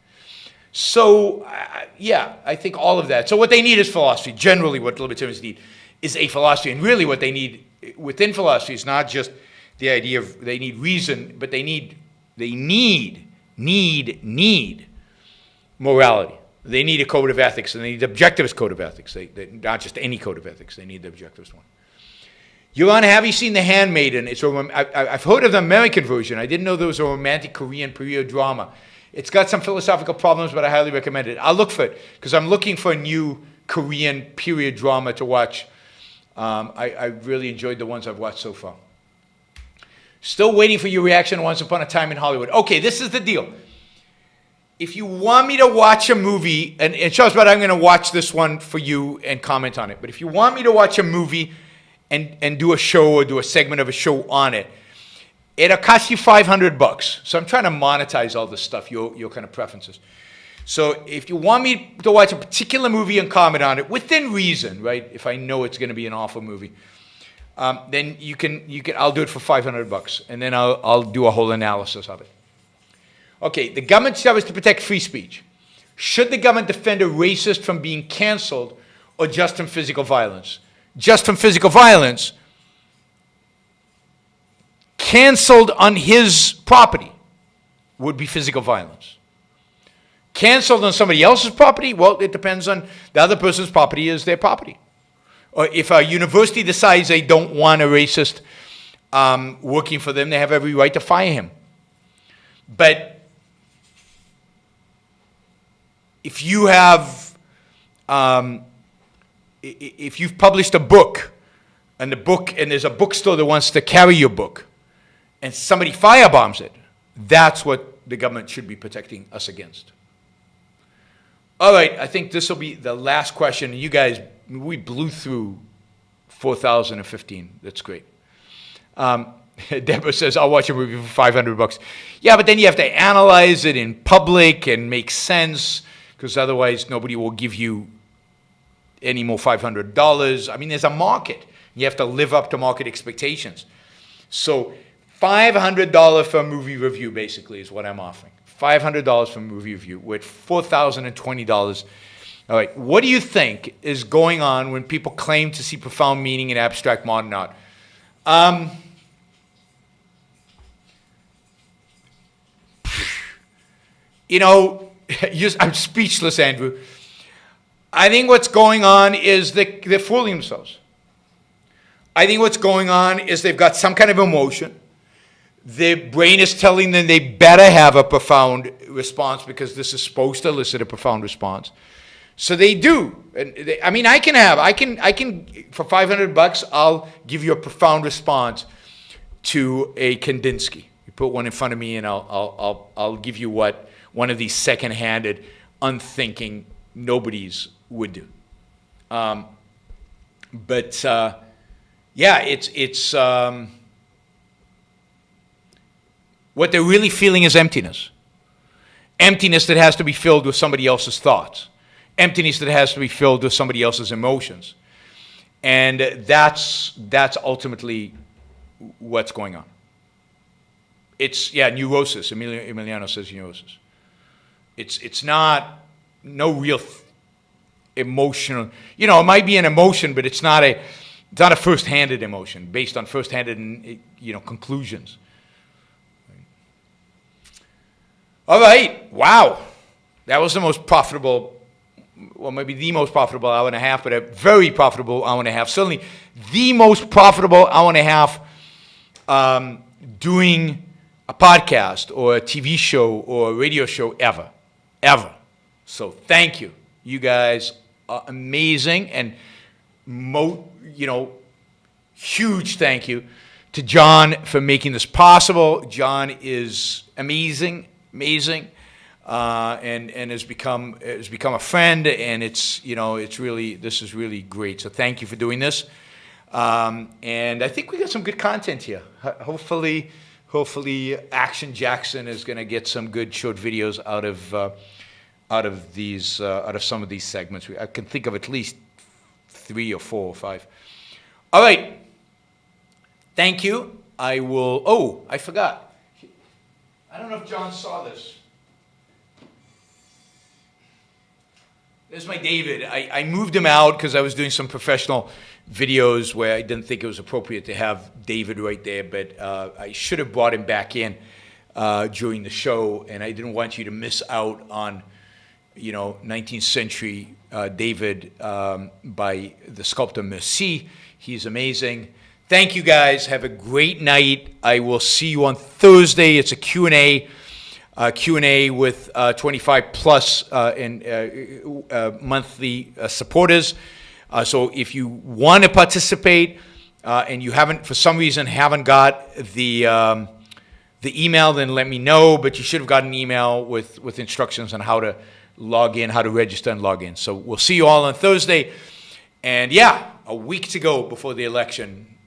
So, yeah, I think all of that. So what they need is philosophy. Generally, what libertarians need is a philosophy. And really what they need within philosophy is not just the idea of they need reason, but they need morality. They need a code of ethics, and they need the objectivist code of ethics. Not just any code of ethics. They need the objectivist one. Yuan, have you seen The Handmaiden? I've heard of the American version. I didn't know there was a romantic Korean period drama. It's got some philosophical problems, but I highly recommend it. I'll look for it, because I'm looking for a new Korean period drama to watch. I really enjoyed the ones I've watched so far. Still waiting for your reaction to Once Upon a Time in Hollywood. Okay, this is the deal. If you want me to watch a movie, and Charles, but I'm going to watch this one for you and comment on it. But if you want me to watch a movie and do a show or do a segment of a show on it, it'll cost you $500. So I'm trying to monetize all this stuff, your kind of preferences. So if you want me to watch a particular movie and comment on it within reason, right? If I know it's going to be an awful movie, then you can. I'll do it for $500, and then I'll do a whole analysis of it. Okay, the government's job is to protect free speech. Should the government defend a racist from being canceled, or just from physical violence? Just from physical violence, canceled on his property would be physical violence. Canceled on somebody else's property, well, it depends on the other person's property is their property. Or if a university decides they don't want a racist working for them, they have every right to fire him. But if you have, if you've published a book, and there's a bookstore that wants to carry your book, and somebody firebombs it, that's what the government should be protecting us against. All right, I think this will be the last question. You guys, we blew through 4,015. That's great. Deborah says, I'll watch a movie for $500. Yeah, but then you have to analyze it in public and make sense, because otherwise nobody will give you any more $500. I mean, there's a market. You have to live up to market expectations. So $500 for a movie review, basically, is what I'm offering. $500 for a movie review with $4,020. All right, what do you think is going on when people claim to see profound meaning in abstract modern art? You know, I'm speechless, Andrew. I think what's going on is they're fooling themselves. I think what's going on is they've got some kind of emotion. Their brain is telling them they better have a profound response because this is supposed to elicit a profound response. So they do. And I mean, I can for $500, I'll give you a profound response to a Kandinsky. You put one in front of me, and I'll give you what one of these second-handed, unthinking nobodies would do. Yeah, it's what they're really feeling is emptiness. Emptiness that has to be filled with somebody else's thoughts. Emptiness that has to be filled with somebody else's emotions. And that's ultimately what's going on. It's, yeah, neurosis. Emiliano says neurosis. It's not, no real emotional, you know, it might be an emotion, but it's not a first-handed emotion based on first-handed, conclusions. All right, wow. That was the most profitable, well, maybe the most profitable hour and a half, but a very profitable hour and a half. Certainly the most profitable hour and a half doing a podcast or a TV show or a radio show ever. So thank you. You guys are amazing, and huge thank you to John for making this possible. John is amazing, and has become a friend, and this is really great. So thank you for doing this, and I think we got some good content here. Hopefully, Action Jackson is going to get some good short videos out of some of these segments. I can think of at least 3 or 4 or 5. All right. Thank you. I will, oh, I forgot. I don't know if John saw this. There's my David. I moved him out because I was doing some professional videos where I didn't think it was appropriate to have David right there, but I should have brought him back in during the show, and I didn't want you to miss out on, 19th century David by the sculptor Merci. He's amazing. Thank you guys. Have a great night. I will see you on Thursday. It's a Q&A. Q&A with 25 plus monthly supporters. So if you want to participate and you haven't, for some reason, haven't got the email, then let me know. But you should have got an email with instructions on how to log in, how to register and log in. So we'll see you all on Thursday. And yeah, a week to go before the election.